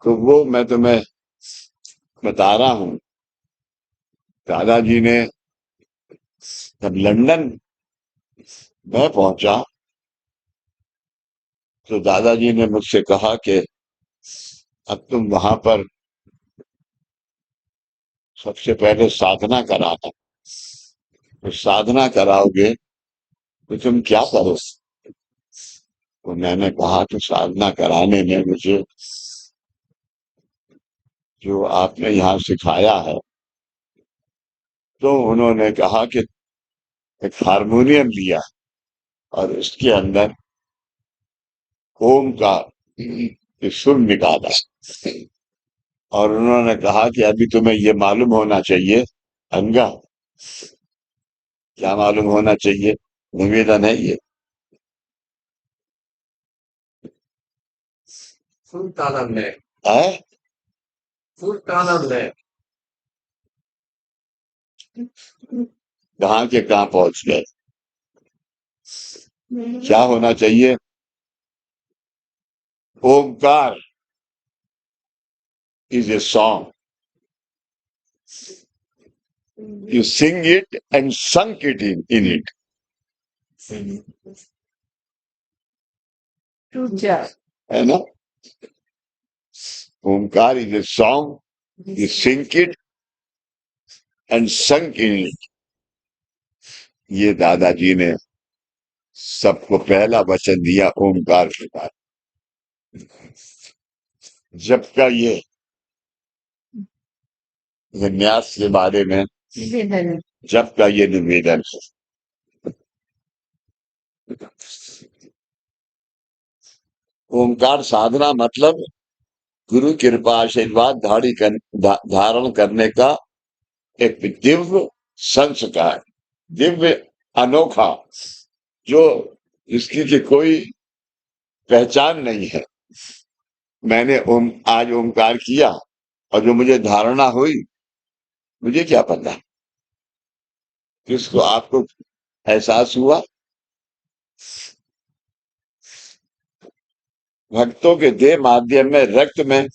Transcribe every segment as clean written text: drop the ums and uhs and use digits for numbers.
तो वो मैं तुम्हें बता रहा हूँ। दादाजी ने जब लंदन में पहुंचा तो दादाजी ने मुझसे कहा कि अब तुम वहां पर सबसे पहले साधना कराना। तो साधना कराओगे तो तुम क्या करो? तो मैंने कहा कि साधना कराने में मुझे जो आपने यहाँ सिखाया है। तो उन्होंने कहा कि एक हारमोनियम लिया और उसके अंदर ओम का सुर निकाला। और उन्होंने कहा कि अभी तुम्हें ये मालूम होना चाहिए अंगा, क्या मालूम होना चाहिए? निवेदन है ये। Full talam le, है full talam le. कहाँ के कहाँ पहुंच गए? क्या होना चाहिए? Omkar is a song, you sing it and sunk it in it. Tuja. है ना? Omkar is a song, you sing it and sunk in it. ये दादाजी ने सबको पहला वचन दिया ओमकार के बाद। जब का ये विन्यास के बारे में Nivedan. जब का ये निवेदन है। ओमकार साधना मतलब गुरु कृपा आशीर्वाद धारण करने का एक दिव्य संस्कार, दिव्य अनोखा, जो जिसकी की कोई पहचान नहीं है। मैंने आज ओमकार किया और जो मुझे धारणा हुई, मुझे क्या पता किसको आपको एहसास हुआ? भक्तों के देह माध्यम में रक्त में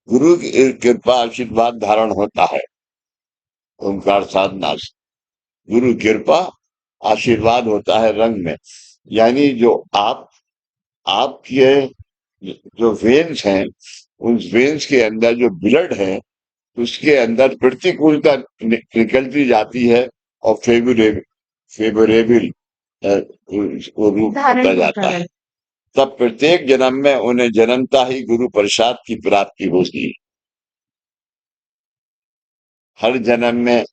गुरु की कृपा आशीर्वाद धारण होता है ओमकार साधना से। गुरु कृपा आशीर्वाद होता है रंग में, यानी जो आपके जो वेन्स हैं, उस वेन्स के अंदर जो ब्लड है उसके अंदर प्रतिकूलता निकलती जाती है और फेवरेबल वो रूप होता जाता है। तब प्रत्येक जन्म में उन्हें जन्मता ही गुरु प्रसाद की प्राप्ति होती है। हर जन्म में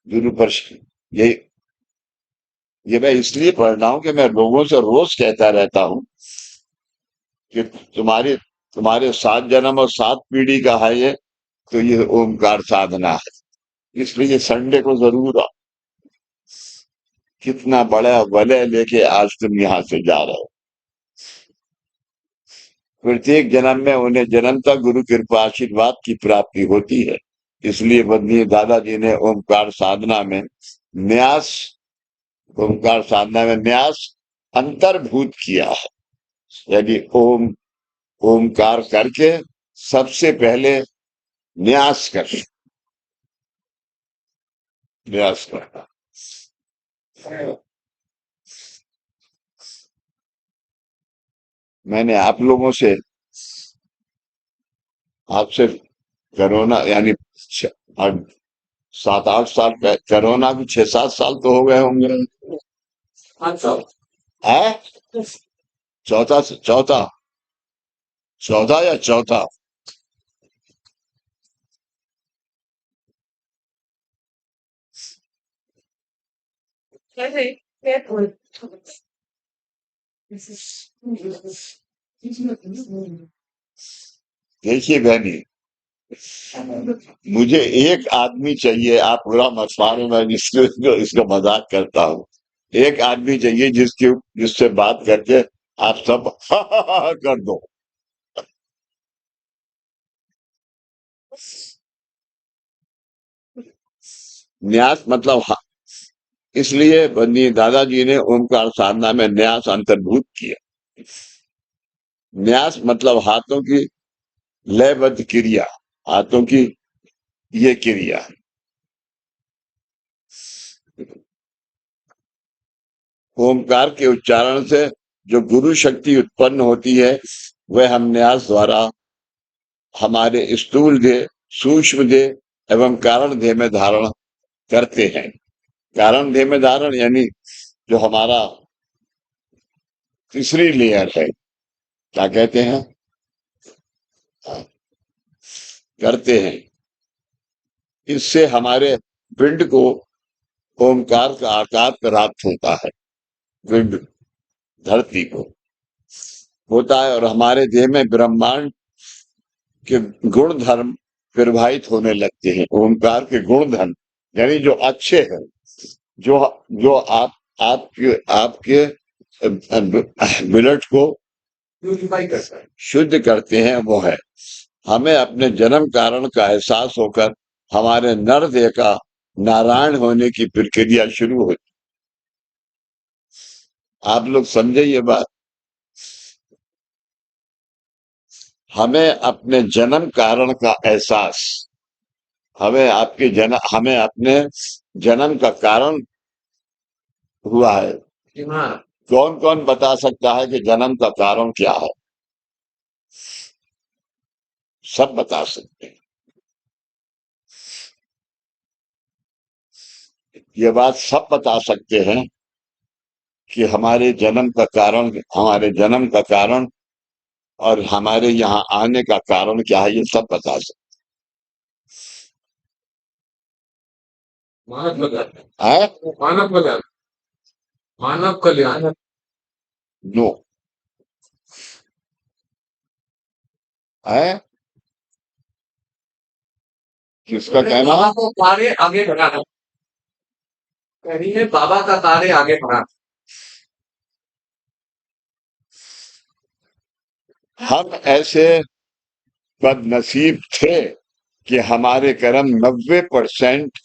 गुरु प्रसाद, ये मैं इसलिए पढ़ रहा हूं कि मैं लोगों से रोज कहता रहता हूं कि तुम्हारे तुम्हारे 7 जन्म और 7 पीढ़ी का है ये, तो ये ओमकार साधना है। इसलिए संडे को जरूर आओ। कितना बड़ा वलय लेके आज तुम यहाँ से जा रहे हो। प्रत्येक जन्म में उन्हें जन्मता गुरु कृपा आशीर्वाद की प्राप्ति होती है। इसलिए बदनीय दादाजी ने न्यास ओमकार साधना में न्यास अंतर्भूत किया है। यानी ओमकार करके सबसे पहले न्यास कर न्यास करना। मैंने आप लोगों से आपसे कोरोना यानी 7-8 साल कोरोना भी 6-7 साल तो हो गए होंगे। अच्छा. है चौथा चौथा चौथा या चौथा? Hey, careful. देखिए बहनी, मुझे एक आदमी चाहिए, आप बुरा मत मानो, मैं इसका मजाक करता हूँ। एक आदमी चाहिए जिससे बात करके आप सब कर दो। न्यास मतलब इसलिए बंदी दादाजी ने ओमकार साधना में न्यास अंतर्भूत किया। न्यास मतलब हाथों की लयबद्ध क्रिया, हाथों की ये क्रिया। ओमकार के उच्चारण से जो गुरु शक्ति उत्पन्न होती है, वह हम न्यास द्वारा हमारे स्थूल देह, सूक्ष्म देह एवं कारण देह में धारण करते हैं। कारण देह में धारण यानी जो हमारा तीसरी लेयर है, क्या कहते हैं, करते हैं। इससे हमारे पिंड को ओमकार का आकार प्राप्त होता है, पिंड धरती को होता है, और हमारे देह में ब्रह्मांड के गुण धर्म प्रवाहित होने लगते हैं। ओमकार के गुण धर्म यानी जो अच्छे हैं, जो जो आपके आपके ब्लड को प्यूरिफाई करता है, शुद्ध करते हैं, वो है हमें अपने जन्म कारण का एहसास होकर हमारे नर देह का नारायण होने की प्रक्रिया शुरू होती। आप लोग समझे ये बात। हमें अपने जन्म कारण का एहसास, हमें अपने जन्म का कारण हुआ है। कौन कौन बता सकता है कि जन्म का कारण क्या है? सब बता सकते हैं। ये बात सब बता सकते हैं कि हमारे जन्म का कारण और हमारे यहाँ आने का कारण क्या है, ये सब बता सकते मानव कल्याण। हैं। मानव कल्याण। मानव कल्याण। नो है, किसका कहना? बाबा को कार्य आगे बढ़ाना, कहिए बाबा का कार्य आगे बढ़ाना। हम ऐसे बदनसीब थे कि हमारे कर्म 90%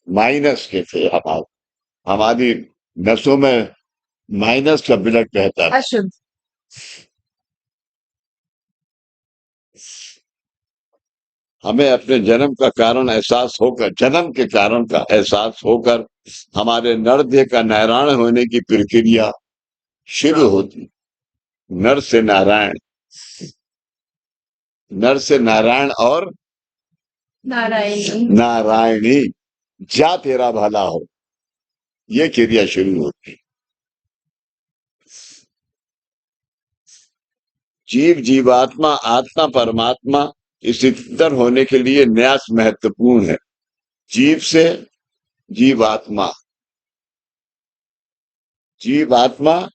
माइनस के थे। हमारी नसों में माइनस का ब्लड बहता था। अशुद्ध। हमें अपने जन्म का कारण एहसास होकर, जन्म के कारण का एहसास होकर हमारे नर देह का नारायण होने की प्रक्रिया शुरू होती। नर से नारायण, नर से नारायण और नारायणी। नारायणी, जा तेरा भला हो, ये क्रिया शुरू होती। जीव जीवात्मा, आत्मा परमात्मा स्थितर होने के लिए न्यास महत्वपूर्ण है। जीव से जीवात्मा, जीवात्मा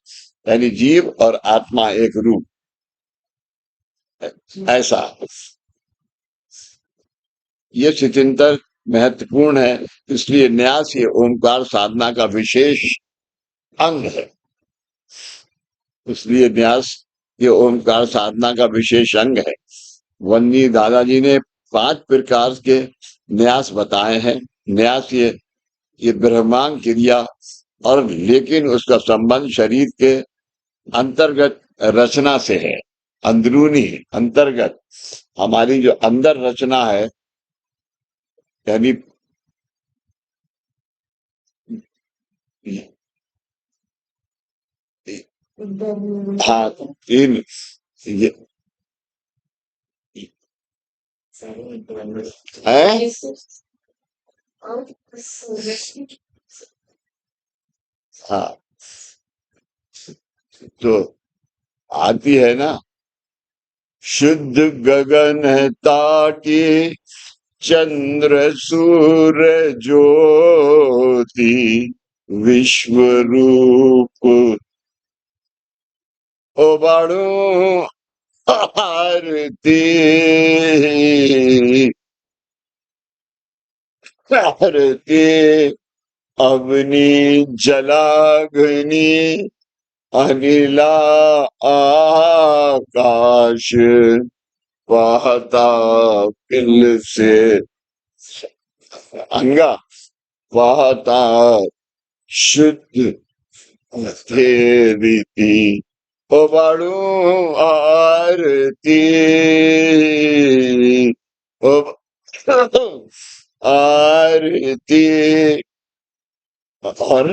यानी जीव और आत्मा एक रूप, ऐसा ये चिंतन महत्वपूर्ण है। इसलिए न्यास ये ओमकार साधना का विशेष अंग है। इसलिए न्यास ये ओमकार साधना का विशेष अंग है। वन्नी दादाजी ने 5 प्रकार के न्यास बताए हैं। न्यास ये ब्रह्मांड क्रिया, और लेकिन उसका संबंध शरीर के अंतर्गत रचना से है। अंदरूनी अंतर्गत हमारी जो अंदर रचना है, यानी हाँ, इन ये है, हाँ, तो आती है ना, शुद्ध गगन ताटी चंद्र सूर्य ज्योति विश्व रूप ओबाड़ू आरती, आरती अग्नि जलाग्नि अनिला आकाश वाहता पिल से अंगा वाहता शुद्ध रीति ओ बाड़ू आरती ओ आरती और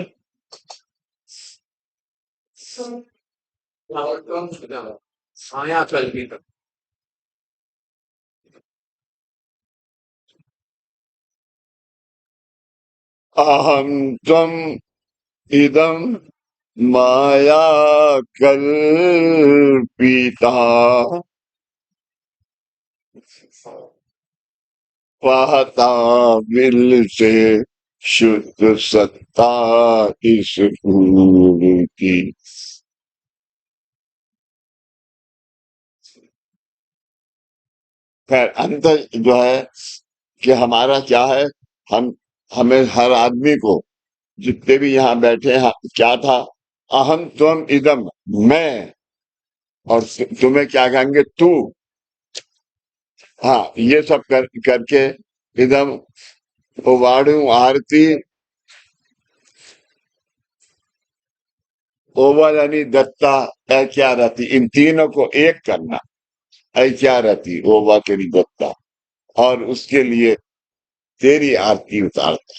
छाया चल की तरफ अहम त्वम इदम माया कल्पिता पाता मिल से शुद्ध सत्ता इस भूमि की। खैर अंत जो है कि हमारा क्या है, हम हमें हर आदमी को, जितने भी यहाँ बैठे हैं, क्या था, अहम त्वम इदम, मैं, और तुम्हें क्या कहेंगे, तू। हाँ, ये सब करके इदम ओवाणु आरती ओवर यानी दत्ता ऐक्यारति, इन तीनों को एक करना, ऐक्यारति ओवा के लिए दत्ता, और उसके लिए तेरी आरती उतारता।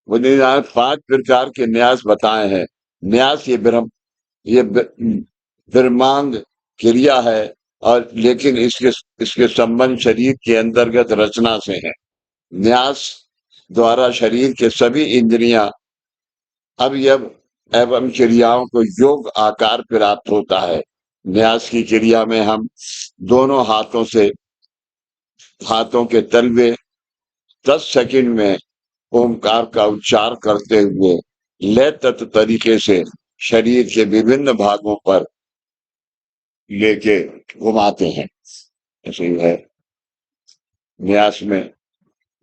मुझे यहाँ 5 प्रकार के न्यास बताए हैं। न्यास ये ब्रह्मांड क्रिया है, और लेकिन इसके संबंध शरीर के अंतर्गत रचना से है। न्यास द्वारा शरीर के सभी इंद्रियां, अवयव एवं क्रियाओं को योग आकार प्राप्त होता है। न्यास की क्रिया में हम दोनों हाथों के तलवे 10 सेकंड में ओमकार का उच्चार करते हुए लय तत्व तरीके से शरीर के विभिन्न भागों पर लेके घुमाते हैं। ऐसे ही है न्यास में।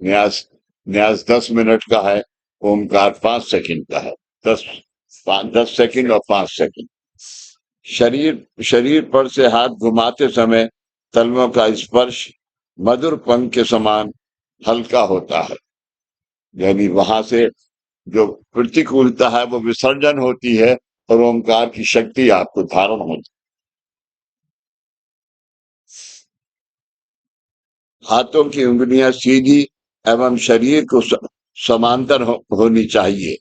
न्यास न्यास 10 मिनट का है, ओमकार 5 सेकंड का है। 10 सेकंड और 5 सेकंड। शरीर पर से हाथ घुमाते समय तलवों का स्पर्श मधुर पंख के समान हल्का होता है, यानी वहां से जो प्रतिकूलता है वो विसर्जन होती है, और ओमकार की शक्ति आपको धारण होती है। हाथों की उंगलियां सीधी एवं शरीर को समांतर होनी चाहिए।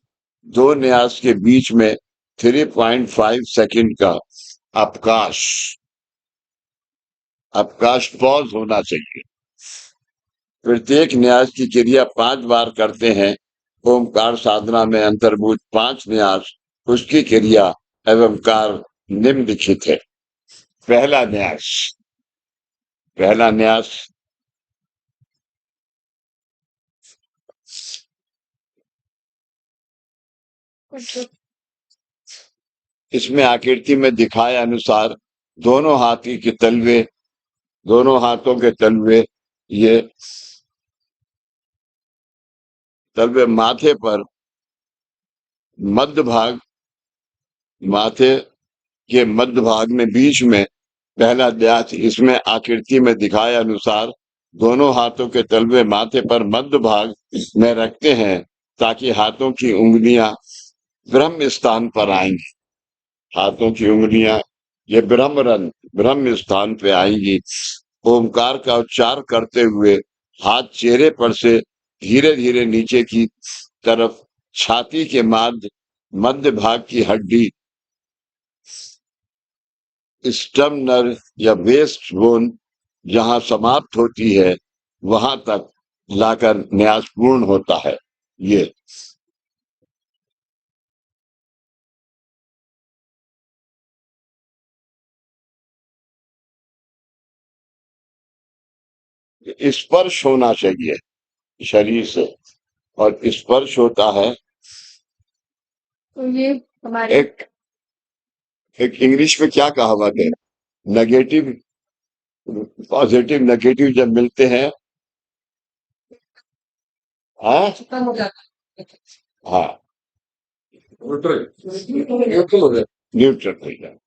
दो न्यास के बीच में 3.5 सेकंड का अवकाश अवकाश पॉज होना चाहिए। प्रत्येक न्यास की क्रिया 5 बार करते हैं। ओमकार साधना में अंतर्भूत 5 न्यास, उसकी क्रिया एवं कार निम्नलिखित है। पहला न्यास पहला न्यास इसमें आकृति में दिखाए अनुसार दोनों हाथी के तलवे दोनों हाथों के तलवे ये तलवे मध्य भाग माथे के मध्य भाग में बीच में पहला न्यास। इसमें आकृति में दिखाए अनुसार दोनों हाथों के तलवे माथे पर मध्य भाग में रखते हैं, ताकि हाथों की उंगलियां ब्रह्म स्थान पर आएंगी। हाथों की उंगलियां ये ब्रह्म स्थान पे आएंगी। ओमकार का उच्चार करते हुए हाथ चेहरे पर से धीरे धीरे नीचे की तरफ छाती के मध्य भाग की हड्डी स्टर्नर या वेस्ट बोन जहां समाप्त होती है, वहां तक लाकर न्यास पूर्ण होता है। ये स्पर्श होना चाहिए शरीर से, और स्पर्श होता है। तो ये हमारे एक एक इंग्लिश में क्या कहावत है, नेगेटिव पॉजिटिव नेगेटिव जब मिलते हैं, हाँ खत्म हो जाता हाँ, न्यूट्रल न्यूट्रल हो जाए।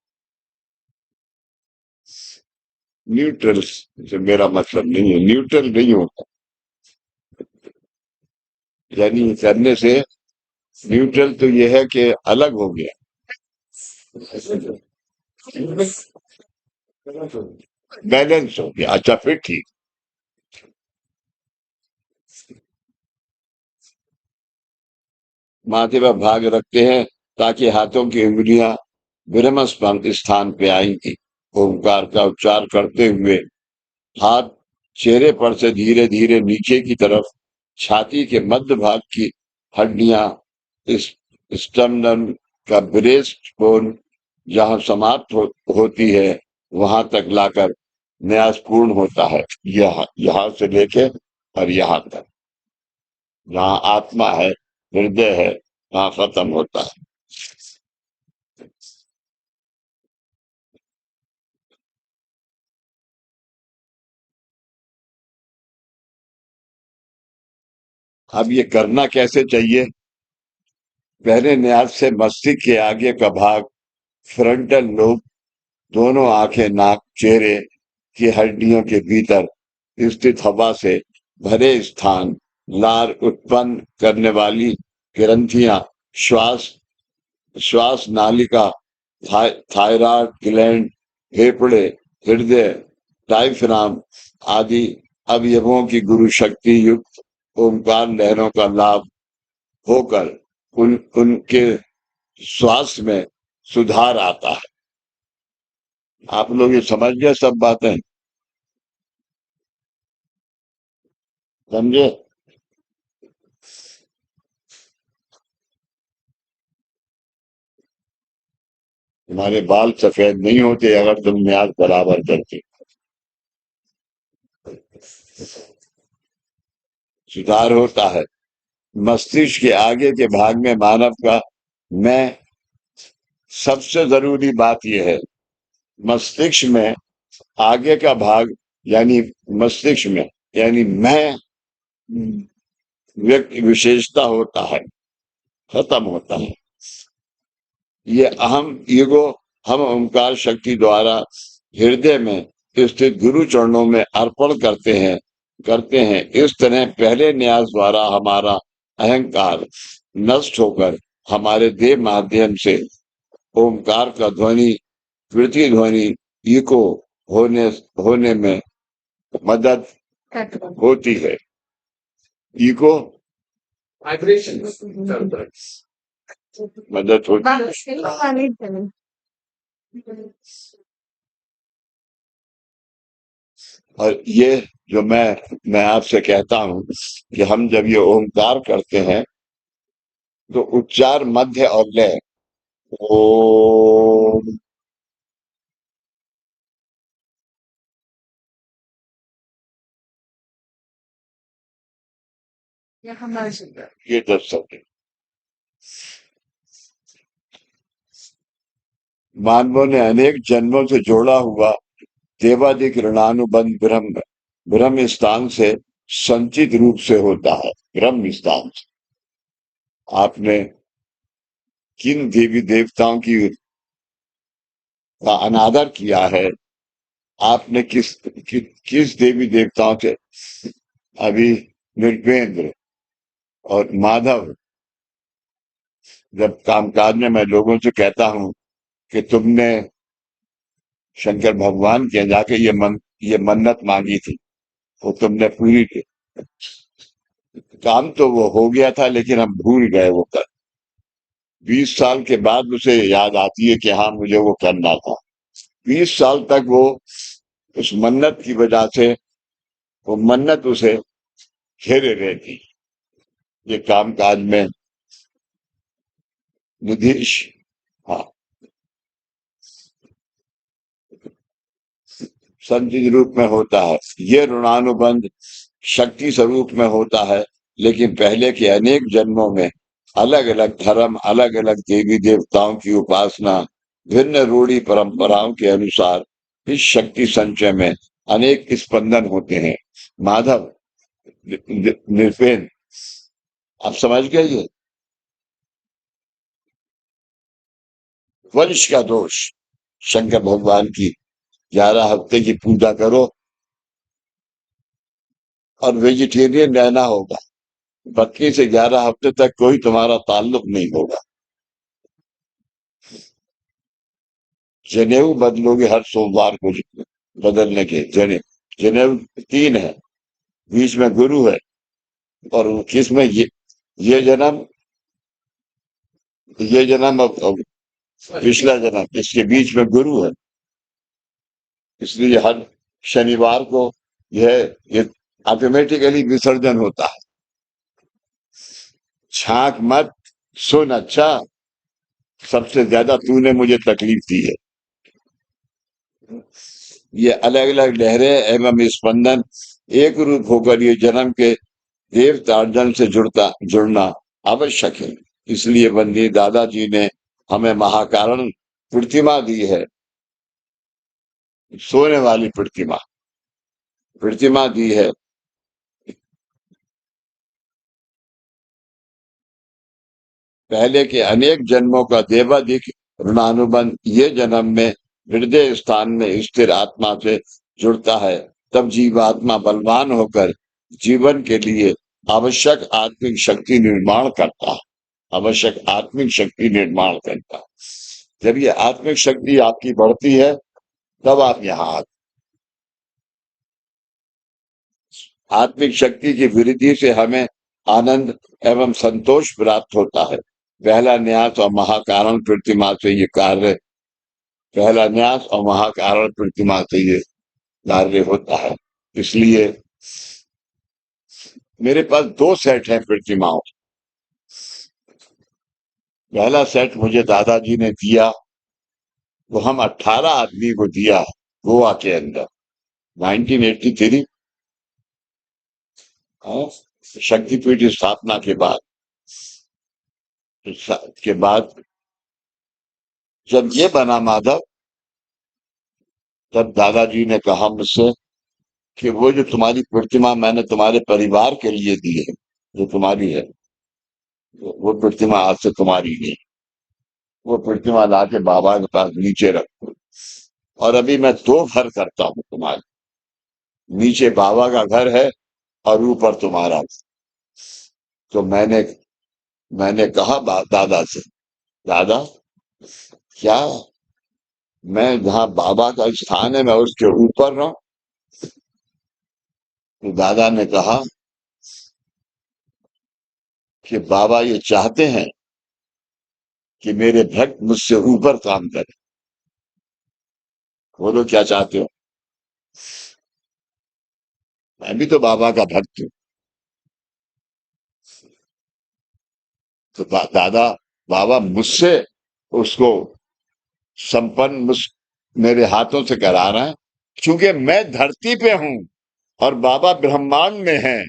न्यूट्रल से मेरा मतलब नहीं है, न्यूट्रल नहीं होता, यानी करने से न्यूट्रल तो ये है कि अलग हो गया, बैलेंस हो गया। अच्छा फिर ठीक। माथे पर भाग रखते हैं ताकि हाथों की उंगलियां विरम स्थान पे आएंगी। ओंकार का उच्चार करते हुए हाथ चेहरे पर से धीरे धीरे नीचे की तरफ, छाती के मध्य भाग की हड्डियां, इस स्टमनम का ब्रेस्ट बोन जहां समाप्त होती है वहां तक लाकर न्यास पूर्ण होता है। यहां से लेके और यहां तक, जहां आत्मा है, हृदय है, वहां खत्म होता है। अब ये करना कैसे चाहिए? पहले न्यास से मस्तिष्क के आगे का भाग, फ्रंटल लोब, दोनों आंखें, नाक, चेहरे की हड्डियों के भीतर स्थित हवा से भरे स्थान, लार उत्पन्न करने वाली ग्रंथियां, श्वास श्वास नालिका, थायराइड ग्लैंड, फेफड़े, हृदय, डायफ्राम आदि अवयवों की गुरु शक्ति युक्त ओंकार लहरों का लाभ होकर उनके स्वास्थ्य में सुधार आता है। आप लोग ये समझ गए सब बातें? समझे? तुम्हारे बाल सफेद नहीं होते अगर तुम न्याज बराबर करते। सुधार होता है। मस्तिष्क के आगे के भाग में मानव का मैं, सबसे जरूरी बात यह है, मस्तिष्क में आगे का भाग यानी मस्तिष्क में यानी मैं व्यक्ति विशेषता होता है, खत्म होता है। ये अहम ईगो हम ओंकार शक्ति द्वारा हृदय में स्थित गुरु चरणों में अर्पण करते हैं। इस तरह पहले न्यास द्वारा हमारा अहंकार नष्ट होकर हमारे देह माध्यम से ओंकार का ध्वनि, पृथ्वी ध्वनि, इको होने होने में मदद होती है। इको वाइब्रेशन मदद होती है। और ये जो मैं आपसे कहता हूं कि हम जब ये ओंकार करते हैं तो उच्चार मध्य और लय, ओम, ये 10 शब्द मानवों ने अनेक जन्मों से जोड़ा हुआ देवादिक ऋणानुबंध ब्रह्म ब्रह्म स्थान से संचित रूप से होता है। ब्रह्म स्थान से आपने किन देवी देवताओं का अनादर किया है, आपने किस देवी देवताओं से, अभी नृपेंद्र और माधव, जब कामकाज में मैं लोगों से कहता हूं कि तुमने शंकर भगवान के जाके ये मन्नत मांगी थी, वो तुमने पूरी की। काम तो वो हो गया था लेकिन हम भूल गए वो कर। 20 साल के बाद उसे याद आती है कि हाँ मुझे वो करना था। 20 साल तक वो उस मन्नत की वजह से वो मन्नत उसे घेरे रहती। ये कामकाज में निधीश, हाँ, संचित रूप में होता है। ये ऋणानुबंध शक्ति स्वरूप में होता है, लेकिन पहले के अनेक जन्मों में अलग अलग धर्म, अलग अलग देवी देवताओं की उपासना, भिन्न रूढ़ी परंपराओं के अनुसार इस शक्ति संचय में अनेक स्पंदन होते हैं। माधव, नृपेंद्र, आप समझ गए? ये वंश का दोष, शंकर भगवान की 11 हफ्ते की पूजा करो और वेजिटेरियन रहना होगा। पत्नी से 11 हफ्ते तक कोई तुम्हारा ताल्लुक नहीं होगा। जनेऊ बदलोगे हर सोमवार को, बदलने के जनेऊ 3 है, बीच में गुरु है, और किसमें ये जन्म, ये जन्म, अब पिछला जन्म, इसके बीच में गुरु है। इसलिए हर शनिवार को ये ऑटोमेटिकली विसर्जन होता है। छांक मत, सुन अच्छा, सबसे ज्यादा तूने मुझे तकलीफ दी है। ये अलग अलग लहरें एवं स्पंदन एक रूप होकर ये जन्म के देवतार्जन से जुड़ना आवश्यक है। इसलिए वंदनीय दादाजी ने हमें महाकारण प्रतिमा दी है, सोने वाली प्रतिमा दी है। पहले के अनेक जन्मों का देवाधिक ऋणानुबंध ये जन्म में हृदय स्थान में स्थिर आत्मा से जुड़ता है। तब जीवात्मा बलवान होकर जीवन के लिए आवश्यक आत्मिक शक्ति निर्माण करता है। आवश्यक आत्मिक शक्ति निर्माण करता है। जब ये आत्मिक शक्ति आपकी बढ़ती है, तब आप यहाँ आते। आत्मिक शक्ति की वृद्धि से हमें आनंद एवं संतोष प्राप्त होता है। पहला न्यास और महाकारण प्रतिमा से ये कार्य पहला न्यास और महाकारण प्रतिमा से ये कार्य होता है। इसलिए मेरे पास 2 सेट है प्रतिमाओं। पहला सेट मुझे दादाजी ने दिया, वो हम 18 आदमी को दिया गोवा के अंदर 1983, शक्तिपीठ स्थापना के बाद जब ये बना माधव, तब दादाजी ने कहा मुझसे कि वो जो तुम्हारी प्रतिमा मैंने तुम्हारे परिवार के लिए दी है, जो तुम्हारी है, वो प्रतिमा आज से तुम्हारी नहीं। वो प्रतिमा लाके बाबा के पास नीचे रखो। और अभी मैं 2 घर करता हूँ तुम्हारे, नीचे बाबा का घर है और ऊपर तुम्हारा। तो मैंने कहा दादा से, दादा क्या मैं जहाँ बाबा का स्थान है मैं उसके ऊपर रहूं? तो दादा ने कहा कि बाबा ये चाहते हैं कि मेरे भक्त मुझसे ऊपर काम करें। बोलो क्या चाहते हो? मैं भी तो बाबा का भक्त हूँ। तो दादा, बाबा मुझसे उसको संपन्न मेरे हाथों से करा रहे हैं, क्योंकि मैं धरती पे हूं और बाबा ब्रह्मांड में हैं।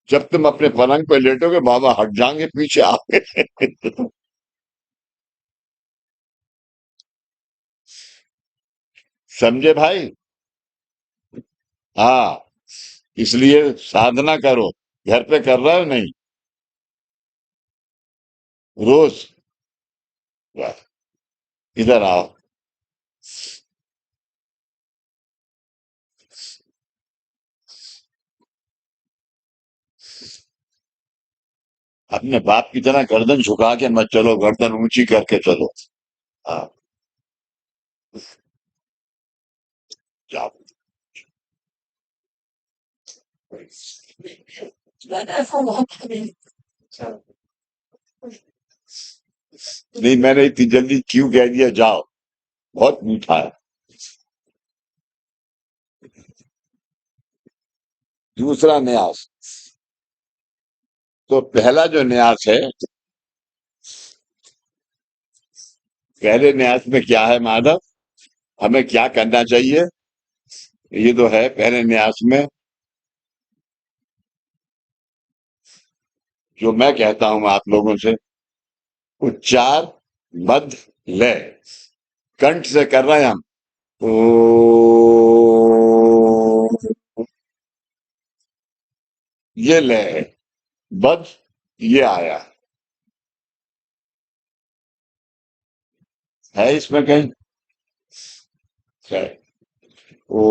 जब तुम अपने पलंग पे लेटोगे बाबा हट जाएंगे पीछे आके। समझे भाई? हाँ, इसलिए साधना करो। घर पे कर रहे हो नहीं? रोज इधर आओ। अपने बाप की तरह गर्दन झुका के मत चलो, गर्दन ऊंची करके चलो। हाँ, जाओ। नहीं, मैंने इतनी जल्दी क्यों कह दिया जाओ? बहुत मीठा है। दूसरा न्यास। तो पहला जो न्यास है, पहले न्यास में क्या है माधव, हमें क्या करना चाहिए? ये तो है पहले न्यास में, जो मैं कहता हूं आप लोगों से, उच्चार, मध्य, लय, कंठ से कर रहे हैं हम। ओ, ये लय है। बध ये आया है इसमें कहीं? है। ओ,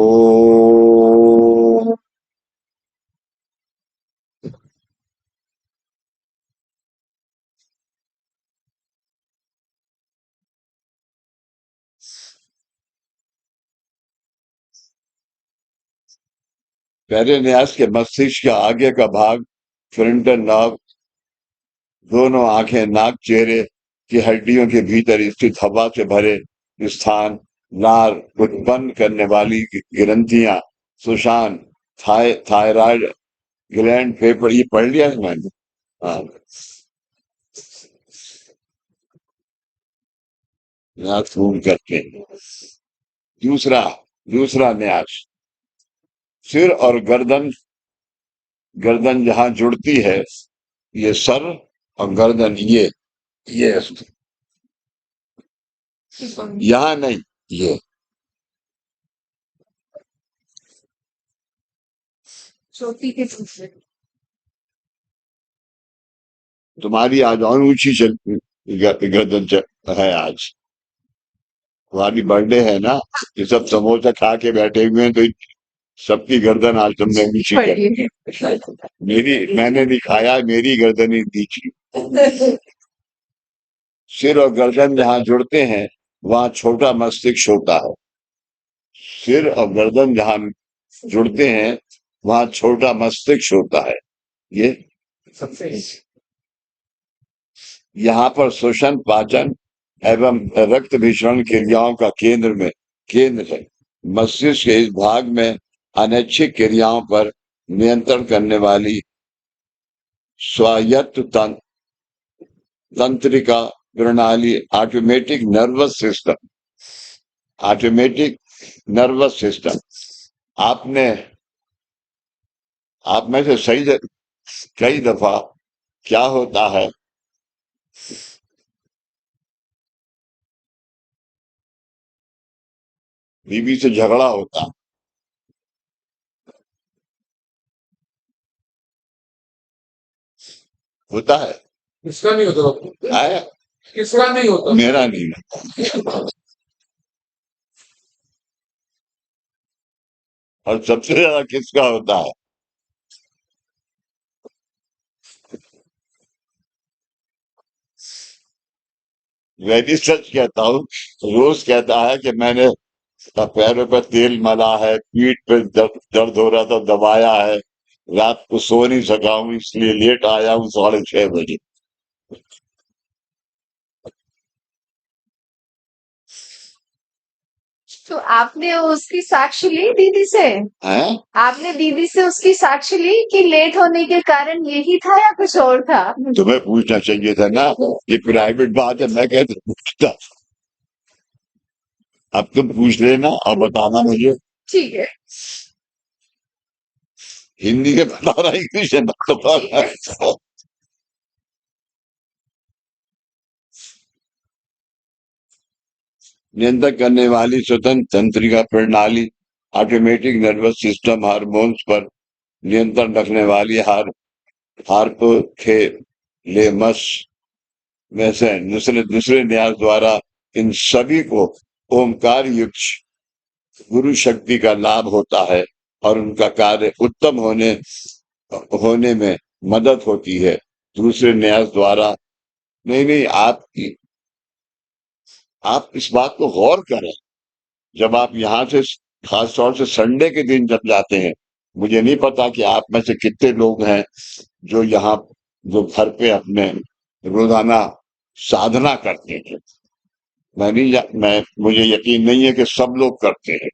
पहले न्यास के मस्तिष्क का आगे का भाग, फ्रंटल नर्व, दोनों आंखें, नाक, चेहरे की हड्डियों के भीतर स्थित हवा से भरे स्थान, नार उत्पन्न करने वाली ग्रंथियां, सुषाण, थायराइड ग्लैंड, फेफड़े, ये पढ़ लिया है मैंने। हाँ, न्यास घूम करके। दूसरा दूसरा न्यास, सिर और गर्दन, गर्दन जहां जुड़ती है, ये सर और गर्दन, ये यहाँ नहीं, ये चोटी के दूसरे। तुम्हारी आज और ऊंची गर्दन है आज। तुम्हारी बर्थडे है ना, ये सब समोसा खा के बैठे हुए हैं, तो सबकी गर्दन आज तुमने नीची कर दी। मेरी, मैंने नहीं खाया, मेरी गर्दन ही नीची। सिर और गर्दन जहां जुड़ते हैं, वहां छोटा मस्तिष्क होता है। सिर और गर्दन जहां जुड़ते हैं, वहां छोटा मस्तिष्क होता है। ये सबसे यहाँ पर श्वसन, पाचन एवं रक्त भिसरण क्रियाओं का केंद्र है। मस्तिष्क के इस भाग में अनैच्छिक क्रियाओं पर नियंत्रण करने वाली स्वायत्त तंत्रिका प्रणाली, ऑटोमेटिक नर्वस सिस्टम। आपने, आप में से कई दफा क्या होता है, बीवी से झगड़ा होता है। किसका नहीं होता? आया, किसका नहीं होता? मेरा नहीं। और सबसे ज्यादा किसका होता है? मैं भी सच कहता हूँ, रोज कहता है कि मैंने पैरों पर तेल मला है, पीठ पे दर्द हो रहा था, दबाया है, रात को सो नहीं सका हूँ, इसलिए लेट आया हूँ 6:30 बजे। तो आपने उसकी साक्ष्य ली दीदी से? हैं? आपने दीदी से उसकी साक्ष्य ली कि लेट होने के कारण यही था या कुछ और था? तुम्हें पूछना चाहिए था ना, ये प्राइवेट बात है, मैं कैसे पूछता। अब तुम पूछ लेना और बताना मुझे। ठीक है। हिंदी में बता रहा, इंग्लिश में बता रहा। नियंत्रण करने वाली स्वतंत्र तंत्रिका प्रणाली, ऑटोमेटिक नर्वस सिस्टम, हार्मोन्स पर नियंत्रण रखने वाली हार्पोथैलेमस में से दूसरे दूसरे न्यास द्वारा इन सभी को ओमकार युक्त गुरु शक्ति का लाभ होता है और उनका कार्य उत्तम होने में मदद होती है। दूसरे न्यास द्वारा, नहीं, आप इस बात को गौर करें। जब आप यहाँ से, खास तौर से संडे के दिन जब जाते हैं, मुझे नहीं पता कि आप में से कितने लोग हैं जो यहाँ, जो घर पे अपने रोजाना साधना करते हैं। मैं, मुझे यकीन नहीं है कि सब लोग करते हैं।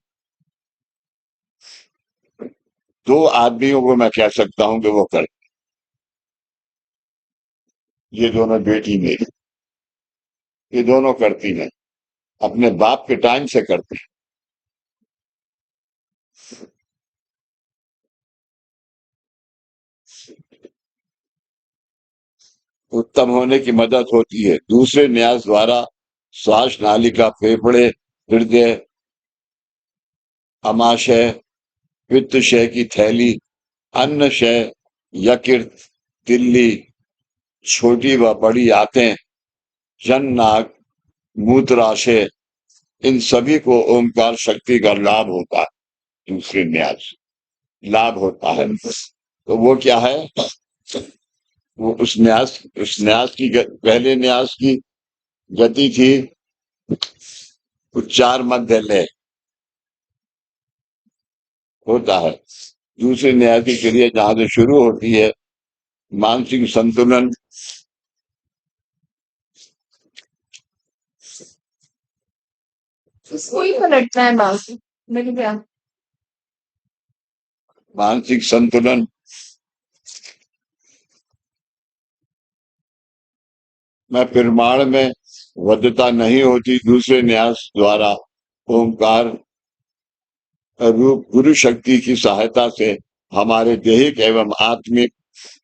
2 आदमियों को मैं कह सकता हूं कि वो करते। ये दोनों बेटी मेरी, ये दोनों करती हैं, अपने बाप के टाइम से करती हैं। उत्तम होने की मदद होती है। दूसरे न्यास द्वारा श्वास नालिका, फेफड़े, हृदय, अमाशय, पित्तशय की थैली, अन्नशय, यकृत, तिल्ली, छोटी व बड़ी आंतें, जननाग, मूत्राशय, इन सभी को ओमकार शक्ति का लाभ होता है। दूसरे न्यास लाभ होता है, तो वो क्या है, वो उस न्यास की पहले न्यास की गति थी उच्चार मध्य लय होता है। दूसरे न्यास की क्रिया जहां से शुरू होती है मानसिक संतुलन, इसको ही पलटना है बाकी मेरे क्या। मानसिक संतुलन में प्रमाण में बद्धता नहीं होती। दूसरे न्यास द्वारा ओंकार रूप गुरु शक्ति की सहायता से हमारे दैहिक एवं आत्मिक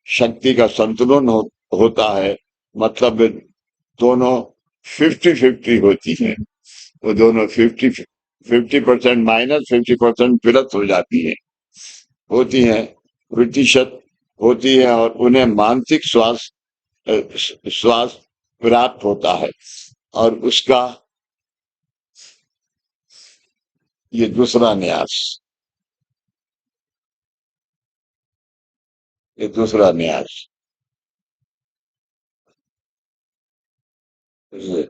शक्ति का संतुलन होता है। मतलब वे दोनों 50-50 होती है। वो दोनों 50% माइनस 50% प्लस हो जाती है, होती है, प्रतिशत होती है, और उन्हें मानसिक स्वास्थ्य प्राप्त होता है। और उसका ये दूसरा न्यास, ये दूसरा न्यास ये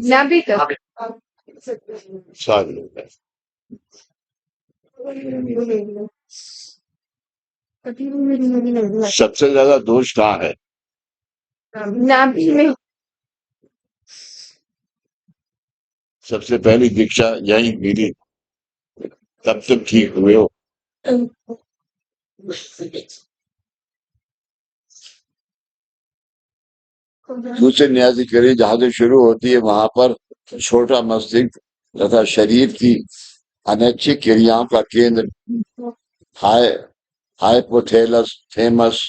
नाभि का सारी सबसे ज्यादा दोष कहाँ है? नाभि में। सबसे पहली दीक्षा यही मिली, तब तुम ठीक हुए हो। दूसरे न्यास की क्रिया जहां से शुरू होती है वहां पर छोटा मस्तिष्क तथा शरीर की अनैच्छिक क्रियाओं का केंद्र हाय हाइपोथैलस थेमस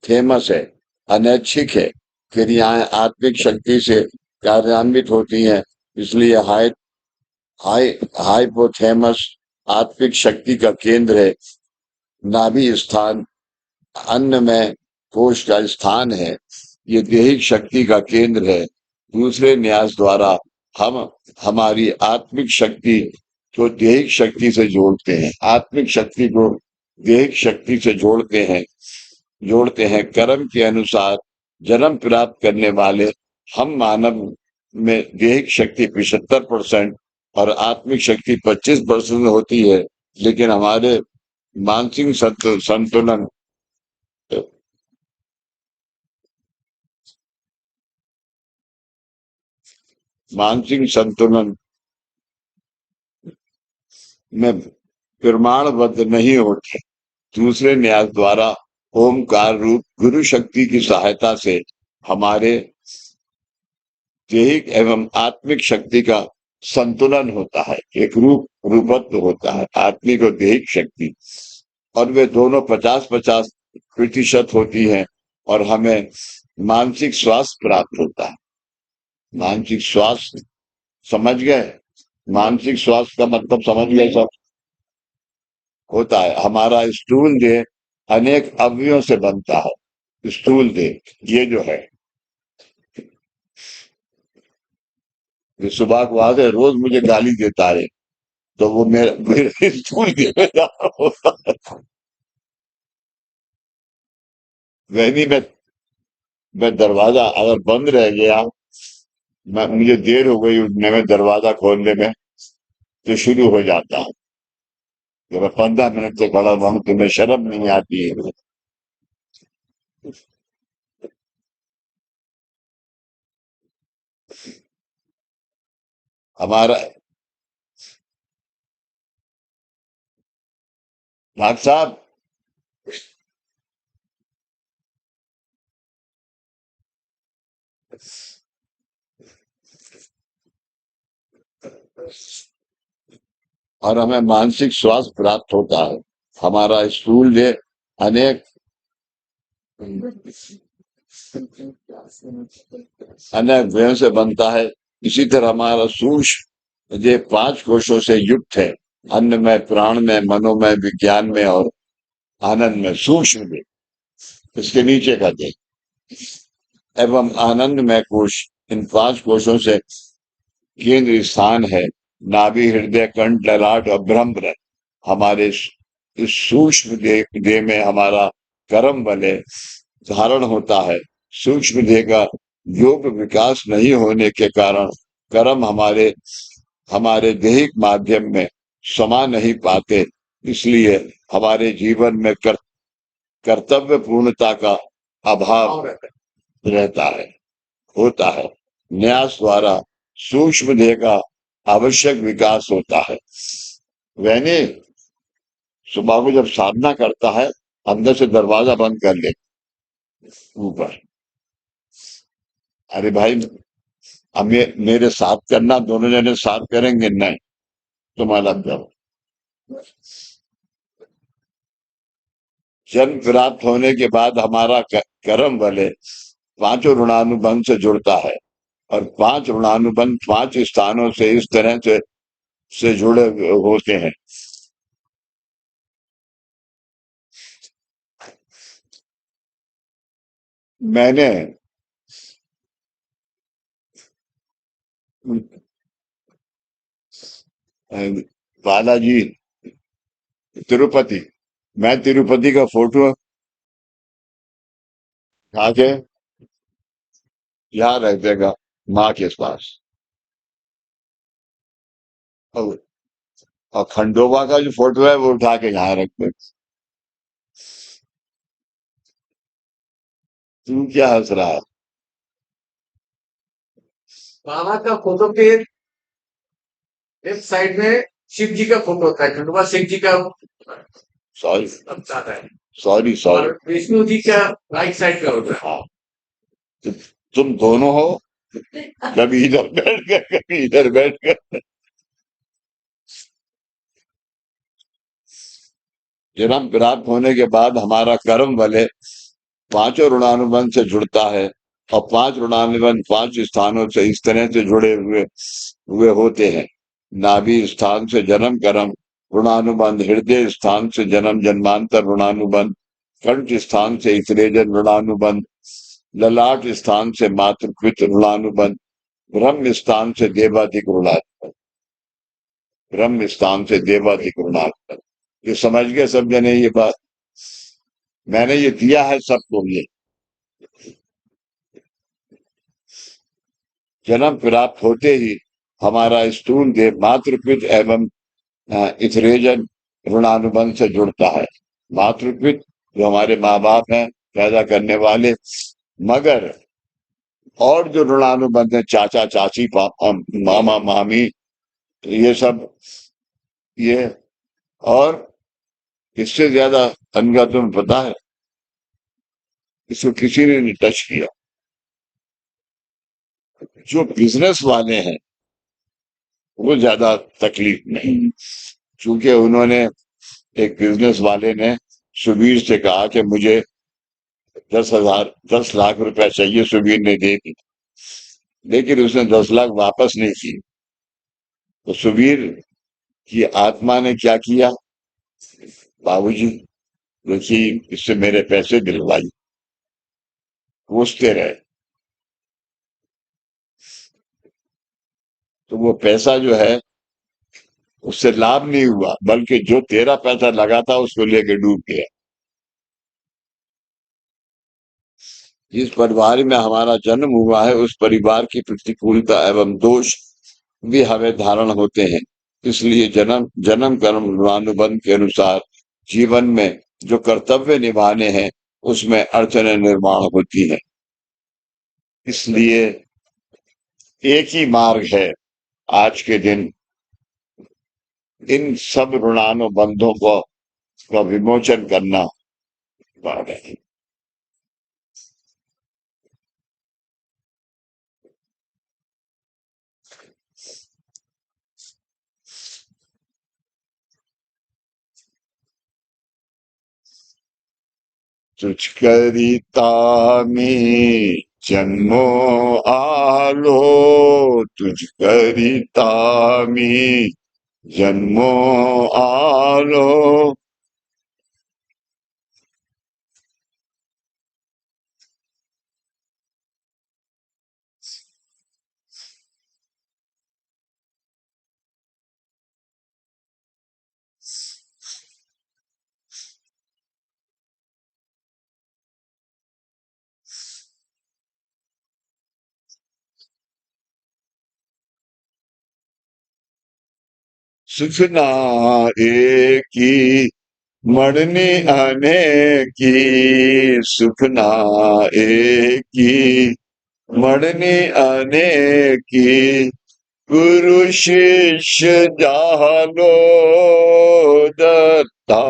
थेमस है। अनैच्छिक है, क्रियाएं आत्मिक शक्ति से कार्यान्वित होती हैं, इसलिए हाई हाई हाइपोथैमस आत्मिक शक्ति का केंद्र है। नाभि स्थान अन्नमय कोश का स्थान है, ये दैहिक शक्ति का केंद्र है। दूसरे न्यास द्वारा हम हमारी आत्मिक शक्ति को दैहिक शक्ति से जोड़ते हैं, आत्मिक शक्ति को दैहिक शक्ति से जोड़ते हैं। कर्म के अनुसार जन्म प्राप्त करने वाले हम मानव में दैहिक शक्ति 75% और आत्मिक शक्ति 25% होती है, लेकिन हमारे मानसिक संतुलन मानसिक संतुलन में प्रमाणबद्ध नहीं होते। दूसरे न्यास द्वारा ओमकार रूप गुरु शक्ति की सहायता से हमारे दैहिक एवं आत्मिक शक्ति का संतुलन होता है, एक रूपत्व होता है, आत्मिक और दैहिक शक्ति, और वे दोनों 50-50% होती हैं, और हमें मानसिक स्वास्थ्य प्राप्त होता है। मानसिक स्वास्थ्य समझ गए? मानसिक स्वास्थ्य का मतलब समझ गए सब? होता है हमारा स्थूल देह अनेक अवयवों से बनता है। स्थूल देह ये जो है, ये सुबह को आज है, रोज मुझे गाली देता है, तो वो मेरे स्थूल देह में ज्यादा होता है। वही मैं दरवाजा अगर बंद रह गया, मुझे देर हो गई उठने में, दरवाजा खोलने में, तो शुरू हो जाता है कि मैं 15 मिनट से खड़ा हुआ हूं, तुम्हें शर्म नहीं आती है? हमारा डॉक्टर साहब और हमें मानसिक स्वास्थ्य प्राप्त होता है। हमारा स्थूल देह अनेक व्ययों से बनता है। इसी तरह हमारा सूक्ष्म देह 5 कोशों से युक्त है, अन्न में, प्राण में, मनोमय, विज्ञान में और आनंद में। सूक्ष्म देह इसके नीचे का देह एवं आनंद में कोश, इन 5 कोशों से केंद्र स्थान है। नाभि, हृदय, कंठ, ललाट और ब्रह्म हमारे इस सूक्ष्म देह में हमारा कर्म बल धारण होता है। सूक्ष्म देह का योग विकास नहीं होने के कारण कर्म हमारे हमारे दैहिक माध्यम में समा नहीं पाते, इसलिए हमारे जीवन में कर्तव्य पूर्णता का अभाव रहता है, होता है। न्यास द्वारा सूक्ष्म देह का आवश्यक विकास होता है। वैने सुबह को जब साधना करता है, अंदर से दरवाजा बंद कर ले ऊपर, अरे भाई अब मेरे साथ करना, दोनों जने साथ करेंगे, नहीं तुम अलग करो। जन्म प्राप्त होने के बाद हमारा कर्म बले पांचों ऋणानुबंध से जुड़ता है, और पांच ऋणानुबंध पांच स्थानों से इस तरह से जुड़े होते हैं। मैंने बालाजी तिरुपति, मैं तिरुपति का फोटो खा के यहाँ रख देगा माँ के पास, और खंडोबा का जो फोटो है वो उठा के यहाँ रख दे। तू क्या हंस रहा है? बाबा का फोटो के लेफ्ट साइड में शिव जी का फोटो होता है, खंडवा शिव जी का सॉरी आता है, सॉरी सॉरी। और विष्णु जी का राइट साइड का होता है। हाँ, तो तुम दोनों हो, कभी इधर बैठ कर कभी इधर बैठ कर। जन्म प्राप्त होने के बाद हमारा कर्म बले पांचों ऋणानुबंध से जुड़ता है, और पांच ऋणानुबंध पांच स्थानों से इस तरह से जुड़े हुए हुए होते हैं। नाभि स्थान से जन्म कर्म ऋणानुबंध, हृदय स्थान से जन्म जन्मांतर ऋणानुबंध, कंठ स्थान से इतरेजन ऋणानुबंध, ललाट स्थान से मातृकृत ऋणानुबंध, ब्रह्म स्थान से देवाधिक ऋणानुबंध, ब्रह्म स्थान से देवाधिक ऋणानुबंध। ये समझ गए सब जने ये बात? मैंने ये दिया है सबको ये। जन्म प्राप्त होते ही हमारा स्थूल देह मातृपित एवं इथरेजन ऋणानुबंध से जुड़ता है। मातृपित जो हमारे माँ बाप हैं, पैदा करने वाले, मगर और जो ऋणानुबंध है, चाचा चाची पापा मामा मामी, ये सब, ये, और इससे ज्यादा अनगा तुम्हें पता है, इसको किसी ने नहीं टच किया। जो बिजनेस वाले हैं वो ज्यादा तकलीफ में, क्योंकि उन्होंने, एक बिजनेस वाले ने सुबीर से कहा कि मुझे 10 लाख रुपया चाहिए, सुबीर ने दे दी, लेकिन उसने 10 लाख वापस नहीं की। तो सुबीर की आत्मा ने क्या किया, बाबूजी देखिए इससे मेरे पैसे दिलवाई, पूछते रहे, तो वो पैसा जो है उससे लाभ नहीं हुआ, बल्कि जो तेरा पैसा लगा था उसको लेके डूब गया। जिस परिवार में हमारा जन्म हुआ है उस परिवार की प्रतिकूलता एवं दोष भी हमें धारण होते हैं, इसलिए जन्म जन्म कर्म ऋणानुबंध के अनुसार जीवन में जो कर्तव्य निभाने हैं उसमें अड़चनें निर्माण होती हैं। इसलिए एक ही मार्ग है आज के दिन इन सब ऋणानुबंधों को का विमोचन करना। तुझ करिता में जन्मो आलो, तुझ करिता में जन्मो आलो। सुखना एकी मरने अनेकी, सुखना एकी मरने अनेकी, गुरु शिष्य जानो दत्ता,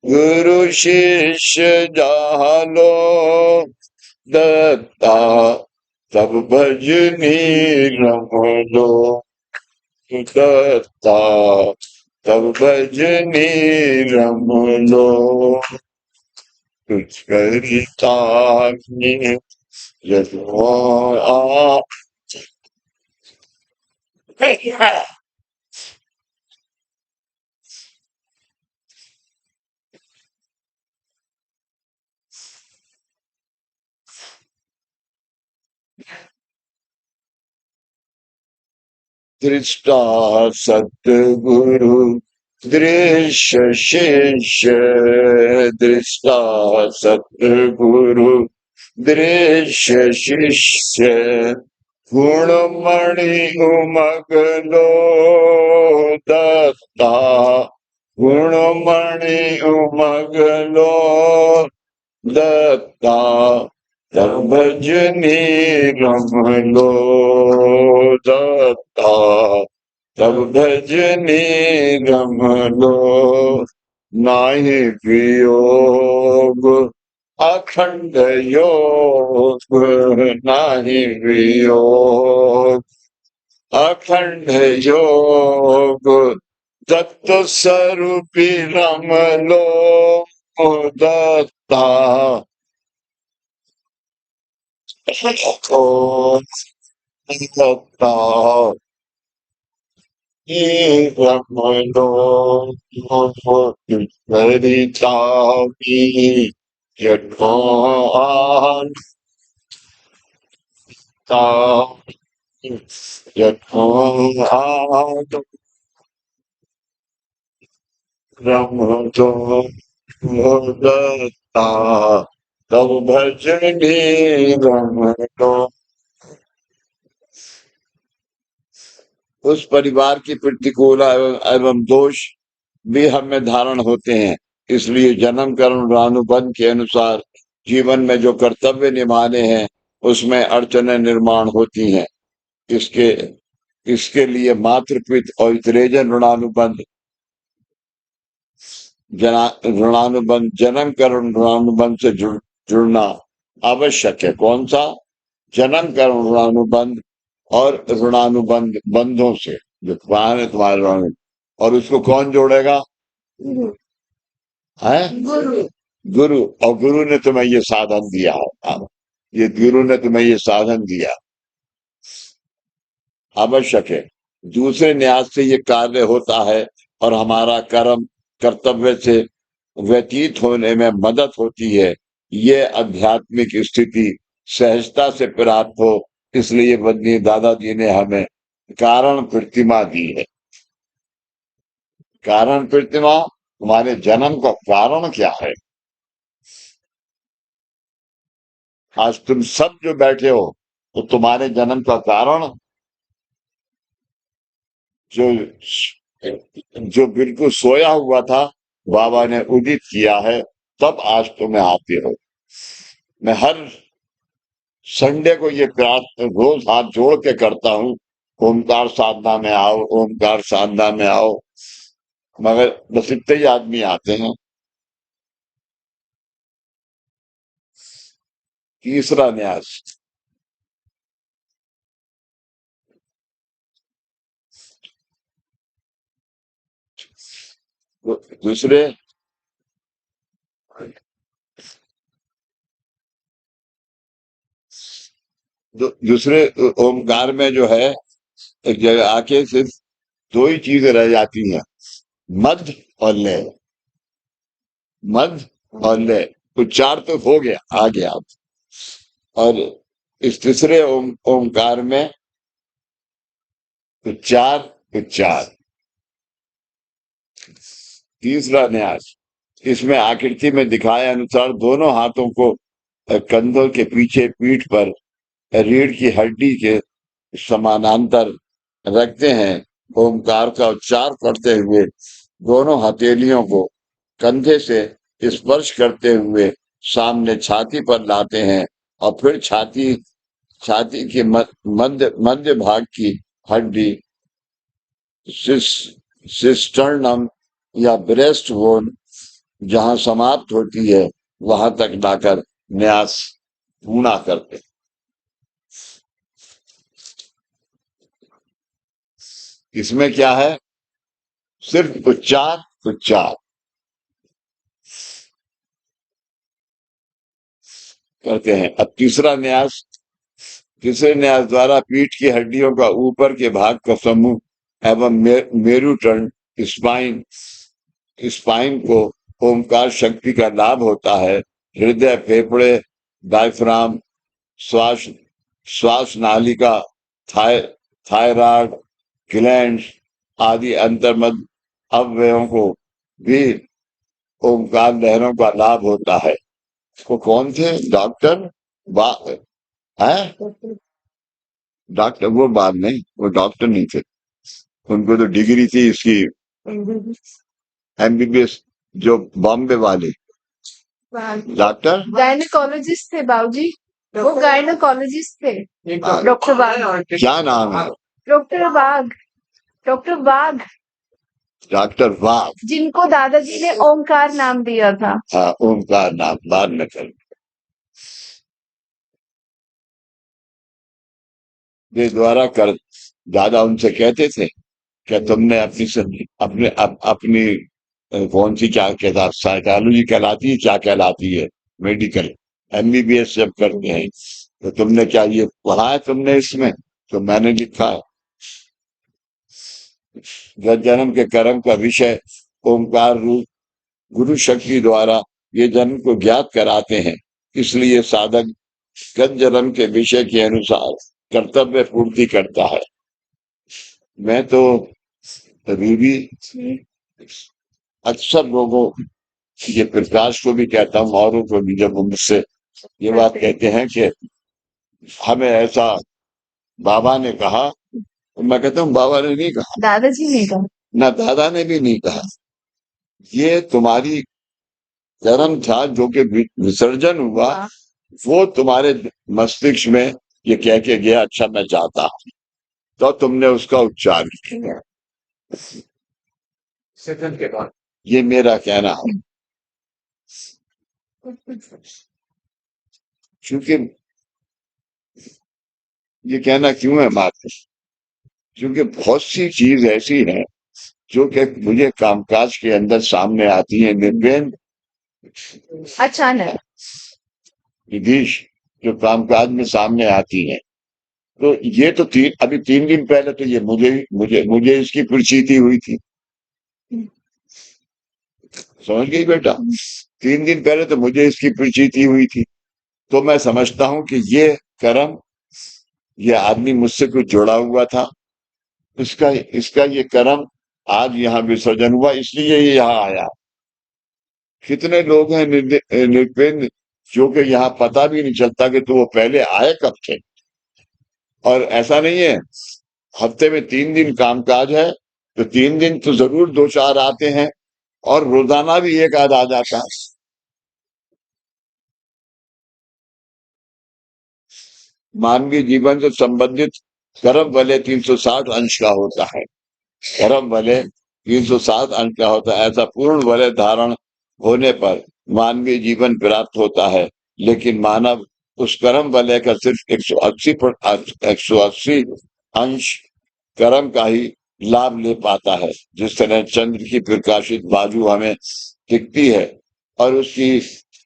गुरु शिष्य जानो दत्ता, तब भजनी रम लो दत्ता, तब भजनी रम लो, कुछ करता नहीं यदि आ दृष्टा सतगुरु दृश्य शिष्य, दृष्टा सतगुरु दृश्य शिष्य, गुणमणि उमगलो दत्ता, गुणमणि उमगलो दत्ता, तब भजनी रम लो दत्ता, तब भजनी रम लो, नाहि वियोग अखंड योग, नाहि वियोग अखंड योग, तत्व स्वरूपी रम लो दत्ता, ओ दत्ता ये रम लो सरिता की यथान यथान रम लो दत्ता, तब भजनी रम लो। उस परिवार की प्रतिकूल एवं दोष भी हमें धारण होते हैं, इसलिए जन्म कर्म और अनुबंध के अनुसार जीवन में जो कर्तव्य निभाने हैं उसमें अड़चनें निर्माण होती हैं। इसके इसके लिए मातृपित और इतरेजन ऋणानुबंध ऋणानुबंध जन्म कर्म ऋणानुबंध से जुड़ना आवश्यक है। कौन सा? जन्म कर्म ऋणानुबंध और ऋणानुबंध बंधों से जो तुम्हारे ऋण, और उसको कौन जोड़ेगा? गुरु है गुरु गुरु, और गुरु ने तुम्हें ये साधन दिया है, ये गुरु ने तुम्हें ये साधन दिया, आवश्यक है। दूसरे न्यास से ये कार्य होता है और हमारा कर्म कर्तव्य से व्यतीत होने में मदद होती है। ये आध्यात्मिक स्थिति सहजता से प्राप्त हो, इसलिए बदनी दादाजी ने हमें कारण प्रतिमा दी है। कारण प्रतिमा, तुम्हारे जन्म का कारण क्या है? आज तुम सब जो बैठे हो तो तुम्हारे जन्म का कारण जो जो बिल्कुल सोया हुआ था बाबा ने उदित किया है, तब आज तुम्हें आते हो। मैं हर संडे को ये प्रार्थना रोज हाथ जोड़ के करता हूँ, ओमकार साधना में आओ, ओमकार साधना में आओ, मगर बस इतने ही आदमी आते हैं। तीसरा न्यास, दूसरे दूसरे ओमकार में जो है, एक जगह आके सिर्फ दो ही चीजें रह जाती हैं, मध्य और लय। मध्य और लय, उच्चार तो हो गया, आ गया। और इस तीसरे ओमकार में उच्चार उच्चार। तीसरा न्यास, इसमें आकृति में दिखाए अनुसार दोनों हाथों को कंधों के पीछे पीठ पर रीढ़ की हड्डी के समानांतर रखते हैं ओमकार का उच्चार करते हुए दोनों हथेलियों को कंधे से स्पर्श करते हुए सामने छाती पर लाते हैं और फिर छाती छाती के मध्य मध्य भाग की हड्डी सिस्टर्नम या ब्रेस्ट बोन जहां समाप्त होती है वहां तक लाकर न्यास पूर्णा करते हैं। इसमें क्या है? सिर्फ उच्चार उच्चार करते हैं। अब तीसरे न्यास द्वारा पीठ की हड्डियों का ऊपर के भाग का समूह एवं मेरुदंड स्पाइन स्पाइन को ओमकार शक्ति का लाभ होता है। हृदय, फेफड़े, डायफ्राम, श्वास श्वास नालिका, थायराइड ग्लैंड आदि अंतर्मद अवयवों को भी ओमकार लहरों का लाभ होता है। वो कौन थे? डॉक्टर है? डॉक्टर वो बाद में, वो डॉक्टर नहीं थे, उनको तो डिग्री थी इसकी एमबीबीएस, जो बॉम्बे वाले डॉक्टर गायनेकोलॉजिस्ट थे बाबूजी, वो गायनेकोलॉजिस्ट थे। डॉक्टर बाग। क्या नाम है? डॉक्टर बाग, डॉक्टर बाग, डॉक्टर वाघ, जिनको दादाजी ने ओमकार नाम दिया था। हाँ, ओमकार नाम बाद में कर ये द्वारा कर। दादा उनसे कहते थे क्या तुमने अपनी कौन सी क्या कहता, साइकोलॉजी कहलाती है, क्या कहलाती है, मेडिकल एमबीबीएस जब करते हैं तो तुमने क्या ये पढ़ा है तुमने इसमें? तो मैंने लिखा है जन्म के कर्म का विषय ओमकार रूप गुरु शक्ति द्वारा ये जन्म को ज्ञात कराते हैं, इसलिए साधक गत जन्म के विषय के अनुसार कर्तव्य पूर्ति करता है। मैं तो अभी भी अक्सर लोगों, ये प्रकाश को भी कहता हूँ, औरों को भी, जब मुझसे ये बात कहते हैं कि हमें ऐसा बाबा ने कहा, तो मैं कहता हूँ बाबा ने नहीं कहा, दादाजी ने कहा, ना दादा ने भी नहीं कहा, ये तुम्हारी जन्म था जो कि विसर्जन हुआ, वो तुम्हारे मस्तिष्क में ये कह के गया अच्छा मैं जाता हूं, तो तुमने उसका उच्चार किया। सेकंड के बाद ये मेरा कहना है, क्योंकि ये कहना क्यों है मात्र, क्योंकि बहुत सी चीज ऐसी है जो कि मुझे कामकाज के अंदर सामने आती है, निर्वेद अचानक विधिश जो कामकाज में सामने आती है। तो ये तो अभी 3 दिन पहले तो ये मुझे इसकी प्रचीति हुई थी, समझ गई बेटा? 3 दिन पहले तो मुझे इसकी प्रचीति हुई थी, तो मैं समझता हूं कि ये कर्म, ये आदमी मुझसे कुछ जुड़ा हुआ था, इसका इसका ये कर्म आज यहाँ विसर्जन हुआ, इसलिए ये यहाँ आया। कितने लोग हैं निर्पेंद्र जो कि यहाँ पता भी नहीं चलता कि तो वो पहले आए कब थे। और ऐसा नहीं है, हफ्ते में 3 दिन कामकाज है तो 3 दिन तो जरूर 2-4 आते हैं, और रोजाना भी एक आध आ जाता है। मानवीय जीवन से संबंधित कर्म भले 360 अंश का होता है, कर्म भले 360 अंश का होता है। ऐसा पूर्ण भले धारण होने पर मानवीय जीवन प्राप्त होता है, लेकिन मानव उस कर्म भले का सिर्फ 180 अंश कर्म का ही लाभ ले पाता है। जिस तरह चंद्र की प्रकाशित बाजू हमें दिखती है और उसकी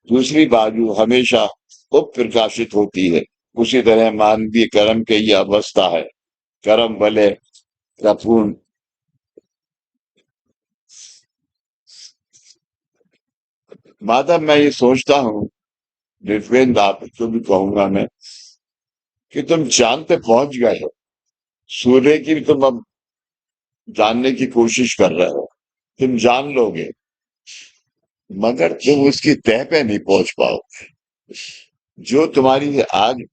दूसरी बाजू हमेशा उपप्रकाशित होती है, उसी तरह मानवीय कर्म की यह अवस्था है, कर्म भले का पूर्ण। माधव, मैं ये सोचता हूँ, विवेंद्र आपको भी कहूंगा मैं, कि तुम चांद पे पहुंच गए हो, सूर्य की भी तुम अब जानने की कोशिश कर रहे हो, तुम जान लोगे, मगर तुम उसकी तह पे नहीं पहुंच पाओगे। जो तुम्हारी आज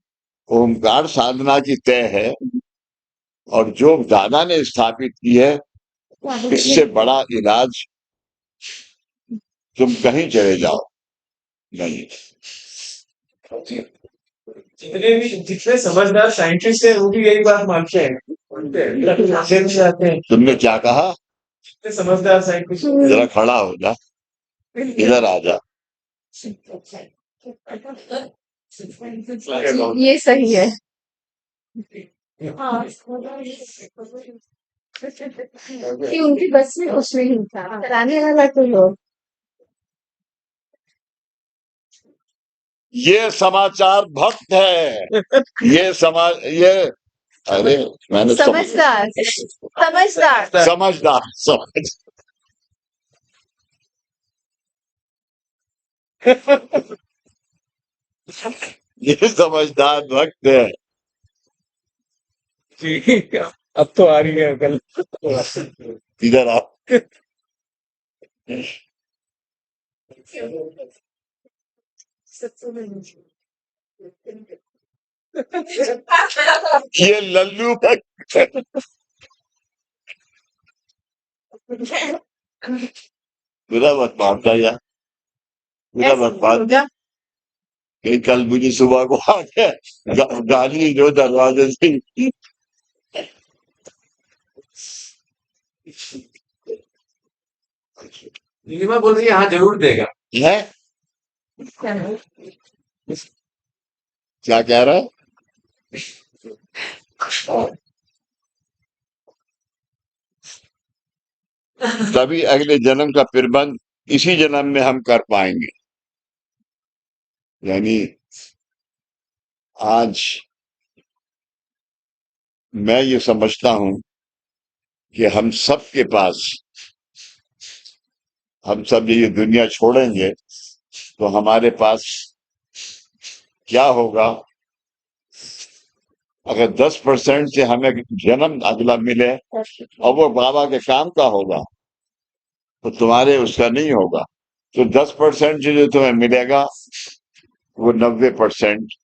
ओमकार साधना की तय है, और जो दादा ने स्थापित की है, इससे बड़ा इलाज तुम कहीं चले जाओ नहीं। जितने समझदार साइंटिस्ट हैं वो भी यही बात मानते हैं। जाते हैं। तुमने क्या कहा? जितने समझदार साइंटिस्ट जरा खड़ा हो जा, इधर आ जा। ये सही है। कि उनकी बस में कुछ नहीं था, कराने वाला कोई और। ये समाचार भक्त है। ये अरे मैंने समझदार समझदार समझदार समझ ये समझदार भक्त है। ठीक है, अब तो आ रही है अकल। इधर आओ। ये लल्लू भक्त है। बुरा मत मानता यार, बुरा मत मान। कि कल मुझे सुबह को आके गाली दो दरवाजे से। नीलिमा बोल रही है हाँ जरूर देगा। है क्या कह रहा है? तभी अगले जन्म का प्रबंध इसी जन्म में हम कर पाएंगे। यानी आज मैं ये समझता हूं कि हम सब के पास, हम सब ये दुनिया छोड़ेंगे तो हमारे पास क्या होगा? अगर 10% से हमें जन्म अगला मिले और वो बाबा के काम का होगा तो तुम्हारे उसका नहीं होगा। तो 10% जो तुम्हें मिलेगा वो 90%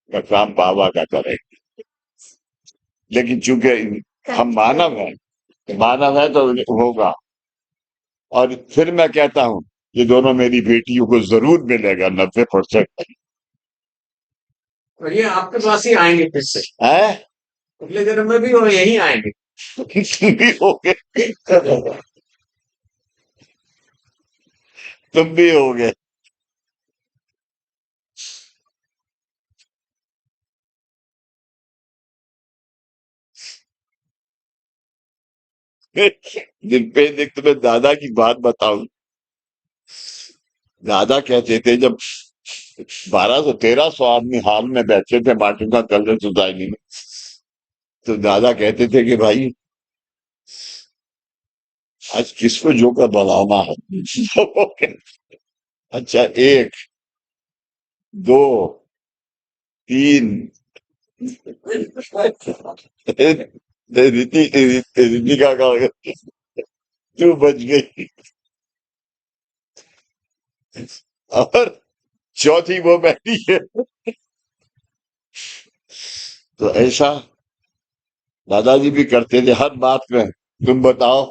का काम बाबा का करेगा। लेकिन चूंकि हम मानव है तो होगा। और फिर मैं कहता हूं ये दोनों मेरी बेटियों को जरूर मिलेगा 90%। और ये आपके पास ही आएंगे फिर से, है अगले जन्म में भी वो यही आएंगे। भी होगे, तुम भी होगे। दिन पे देख तुम्हें दादा की बात बताऊं। दादा कहते थे जब 1200-1300 आदमी हॉल में बैठे थे मार्टिन का कल्चर सोसाइटी में, तो दादा कहते थे कि भाई आज किसको जोकर बनाना है? तो अच्छा 1 2 3 रीति का तू बच गई और चौथी वो बैठी है। तो ऐसा दादाजी भी करते थे हर बात में। तुम बताओ,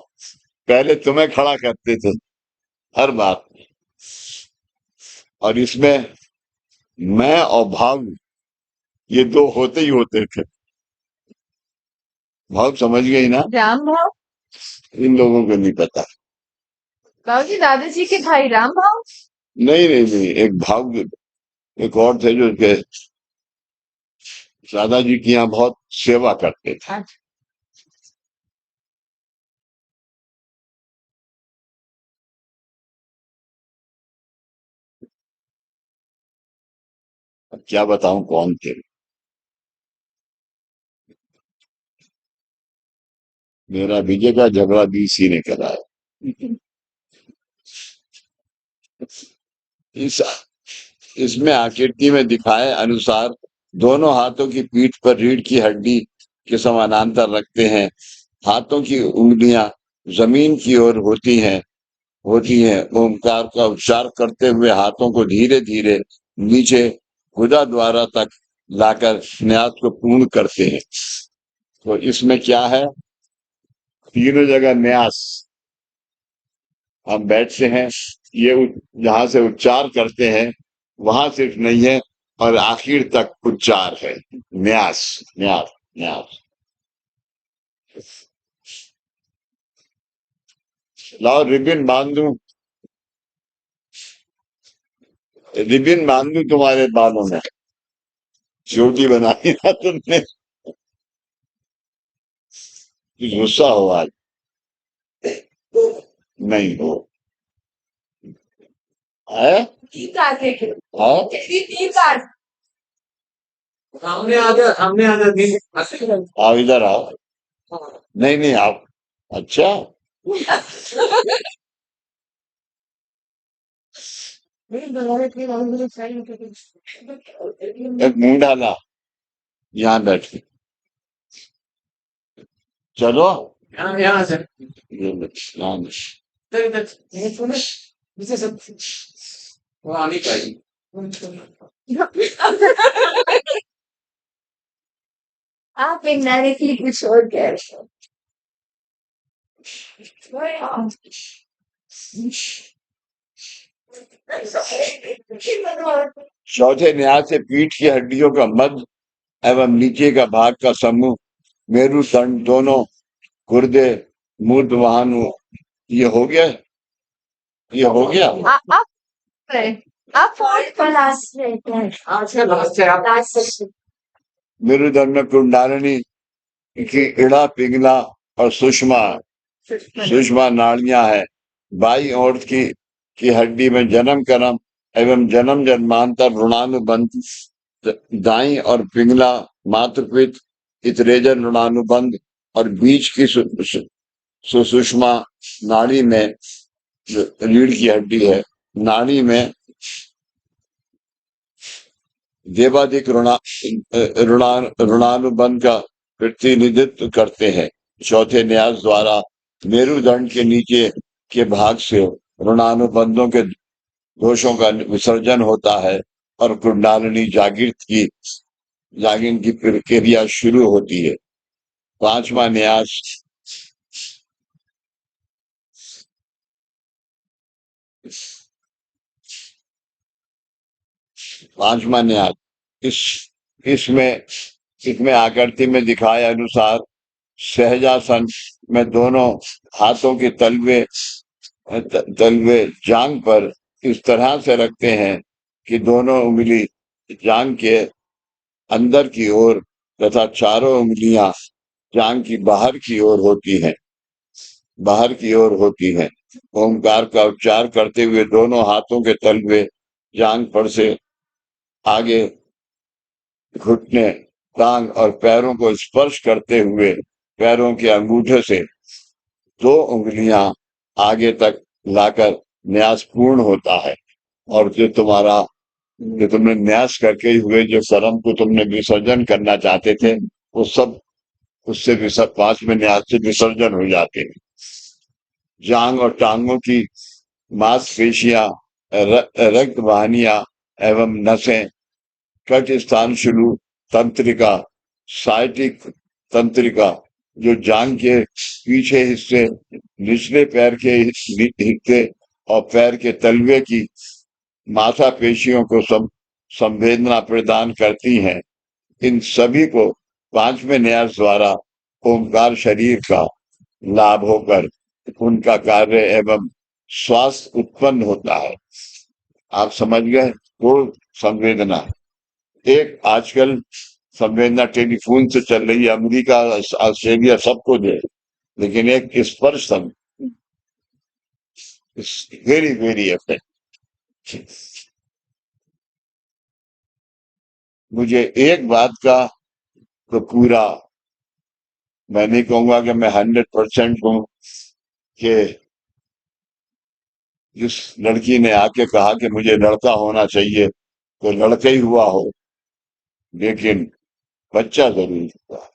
पहले तुम्हें खड़ा करते थे हर बात में। और इसमें मैं और भाव ये दो होते ही होते थे। भाव समझ गई ना? राम भाव। इन लोगों को नहीं पता। बाबूजी दादाजी के भाई राम भाव। नहीं नहीं नहीं, एक भाव एक और थे जो के दादाजी की यहाँ बहुत सेवा करते थे। अच्छा। अब क्या बताऊं कौन थे? मेरा विजय का झगड़ा भी इसी ने कराया। इस इसमें आकृति में दिखाए अनुसार दोनों हाथों की पीठ पर रीढ़ की हड्डी के समानांतर रखते हैं। हाथों की उंगलियां जमीन की ओर होती हैं। ओमकार का उच्चार करते हुए हाथों को धीरे धीरे नीचे गुदा द्वारा तक लाकर न्यास को पूर्ण करते हैं। तो इसमें क्या है, तीनों जगह न्यास, हम बैठते हैं, ये जहां से उच्चार करते हैं वहां सिर्फ नहीं है, और आखिर तक उच्चार है, न्यास, न्यास, न्यास। लाओ रिबिन बांध दूं, रिबिन बांध दूं तुम्हारे बालों में, चोटी बनाई ना तुमने, गुस्सा हो आज, नहीं हो है, है? सामने आ जा दिन। आओ इधर आओ, नहीं नहीं आओ, अच्छा, एक मुंह डाला, यहाँ बैठ के, चलो, यहाँ से ये लो, यहाँ लो। वो आनी चाहिए। आप इनडायरेक्टली कुछ और कह रहे हो। चौथे न्यास से पीठ की हड्डियों का मध्य एवं नीचे का भाग का समूह, मेरुदंड दोनों, गुर्दे, मूत्र वाहन, ये हो गया, ये हो गया। आप फोर्थ क्लास रहते हैं। आज का लास्ट है आप। Last section. मेरुदंड में कुंडलिनी की इड़ा, पिंगला और सुषमा नाड़ियां है। बाई ओर की हड्डी में जन्म कर्म एवं जन्म जन्मांतर ऋणानुबंध, दाई और पिंगला मातृपित, इतरेजन ऋणानुबंध, और बीच की सुषमा नाड़ी में, रीढ़ की हड्डी है, नाड़ी में देवादिक ऋणानुबंध का प्रतिनिधित्व करते हैं। चौथे न्यास द्वारा मेरुदंड के नीचे के भाग से ऋणानुबंधों के दोषों का विसर्जन होता है और कुंडलिनी जागृत की प्रक्रिया शुरू होती है। पांचवा न्यास, इस इसमें आकृति में दिखाए अनुसार सहजासन में दोनों हाथों के तलवे जांग पर इस तरह से रखते हैं कि दोनों उंगली जांग के अंदर की ओर तथा चारों उंगलियां जांग की बाहर की ओर होती हैं। ओंकार का उच्चार करते हुए दोनों हाथों के तलवे जांग पर से आगे घुटने, टांग और पैरों को स्पर्श करते हुए पैरों के अंगूठे से 2 उंगलियां आगे तक लाकर न्यास पूर्ण होता है। और जो तुमने न्यास करके हुए जो कर्म को तुमने विसर्जन करना चाहते थे, वो सब उससे 5वें न्यास से विसर्जन हो जाते हैं। जांग और टांगों की मांसपेशियां, रक्त वाहिनियां एवं नसें, कट स्थान शुरू तंत्रिका, साइटिक तंत्रिका, जो जांग के पीछे हिस्से, निचले पैर के हिस्से और पैर के तलवे की मांसपेशियों को संवेदना प्रदान करती हैं, इन सभी को 5वें न्यास द्वारा ओंकार शरीर का लाभ होकर उनका कार्य एवं स्वास्थ्य उत्पन्न होता है। आप समझ गए? वो संवेदना, एक आजकल संवेदना टेलीफोन से चल रही है, अमेरिका, ऑस्ट्रेलिया सबको दे, लेकिन एक स्पर्श वेरी वेरी इफेक्ट। मुझे एक बात का तो पूरा, मैं नहीं कहूंगा कि मैं 100% हूं कि जिस लड़की ने आके कहा कि मुझे लड़का होना चाहिए तो लड़का ही हुआ हो, लेकिन बच्चा जरूर हुआ।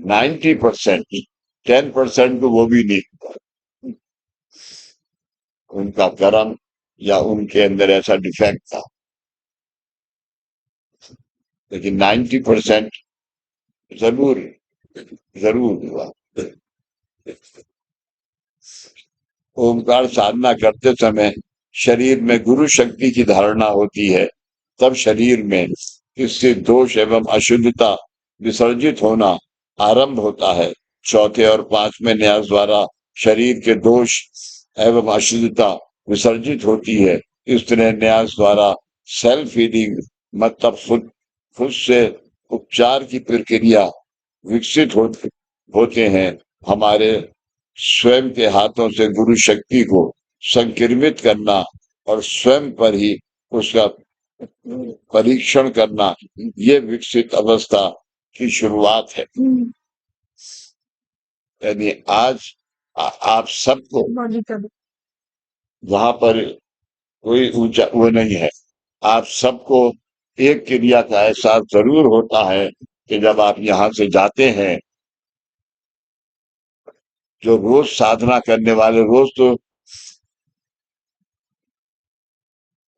90%, 10% तो वो भी नहीं हुआ, उनका कर्म या उनके अंदर ऐसा डिफेक्ट था, लेकिन 90% जरूर जरूर हुआ। ओंकार साधना करते समय शरीर में गुरु शक्ति की धारणा होती है, तब शरीर में इससे दोष एवं अशुद्धता विसर्जित होना आरंभ होता है। चौथे और पांचवें न्यास द्वारा शरीर के दोष एवं अशुद्धता विसर्जित होती है। इस तरह न्यास द्वारा सेल्फ हीलिंग मतलब खुद से उपचार की प्रक्रिया विकसित होते हैं। हमारे स्वयं के हाथों से गुरु शक्ति को संक्रमित करना और स्वयं पर ही उसका परीक्षण करना, ये विकसित अवस्था की शुरुआत है। यानी आज आप सबको वहां पर कोई ऊंचा वो नहीं है, आप सबको एक क्रिया का एहसास जरूर होता है कि जब आप यहाँ से जाते हैं, जो रोज साधना करने वाले, रोज तो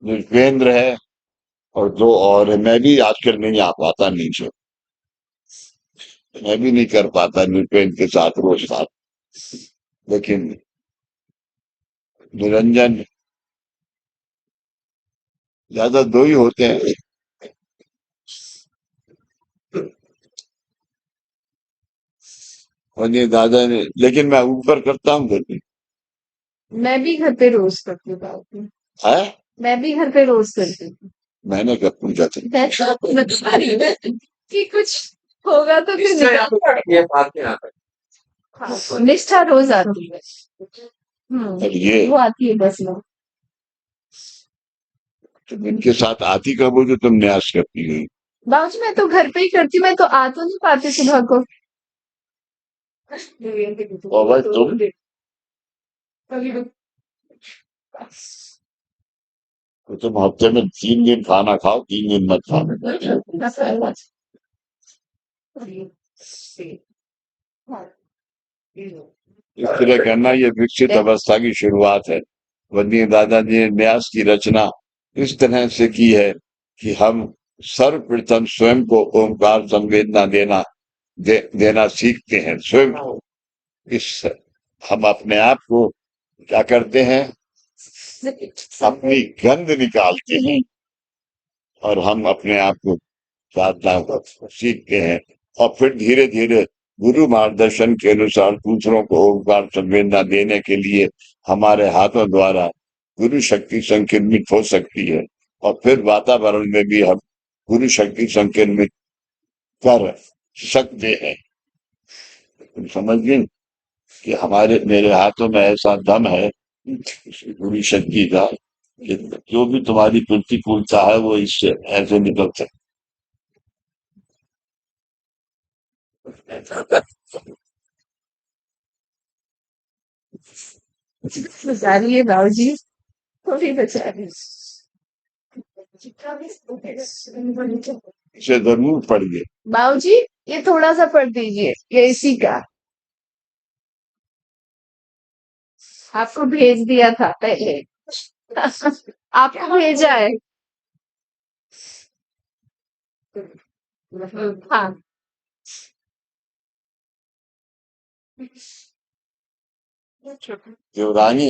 नृपेंद्र है और दो और है, मैं भी आजकल नहीं आ पाता नीचे, मैं भी नहीं कर पाता नृपेंद्र के साथ रोज साथ, लेकिन निरंजन ज्यादा दो ही होते हैं। और ये दादा ने, लेकिन मैं ऊपर करता हूँ घर पे। मैं भी घर पे रोज करती हूँ बाबू। है मैं भी घर पे रोज करती हूँ। मैंने कब पूछा था? मैं तो आपको बता रही हूँ कि कुछ होगा तो फिर इससे निकाल ये बातें आती हाँ, निष्ठा रोज आती है। और ये वो आती है बस में। तुम इनके साथ आती कब हो जो तुम न्यास करती हो? बाबूजी मैं तो घर पे ही करती हूँ, मैं तो आ तो नहीं पाती सुबह को। और भाई तुम तो तुम हफ्ते में 3 दिन खाना खाओ, 3 दिन मत खाओ। इस तरह करना ये विकसित अवस्था की शुरुआत है। वंदनीय दादाजी ने न्यास की रचना इस तरह से की है कि हम सर्वप्रथम स्वयं को ओंकार संवेदना देना सीखते हैं। स्वयं को हम अपने आप को क्या करते हैं, अपनी गंध निकालते हैं और हम अपने आप को साधना सीखते हैं, और फिर धीरे धीरे गुरु मार्गदर्शन के अनुसार दूसरों को ओंकार संवेदना देने के लिए हमारे हाथों द्वारा गुरु शक्ति संक्रमित हो सकती है, और फिर वातावरण में भी हम गुरु शक्ति संक्रमित कर सकते हैं। तुम समझ गए कि मेरे हाथों में ऐसा दम है गुरु शक्ति का कि जो भी तुम्हारी प्रतिकूलता है वो इससे ऐसे निकल सकती। बचा रही है बाबूजी, थोड़ी बचा रही इसे जरूर पढ़िए। बाबूजी ये थोड़ा सा पढ़ दीजिए, ये इसी का आपको भेज दिया था पहले। आपको भेजा है। हाँ युवरानी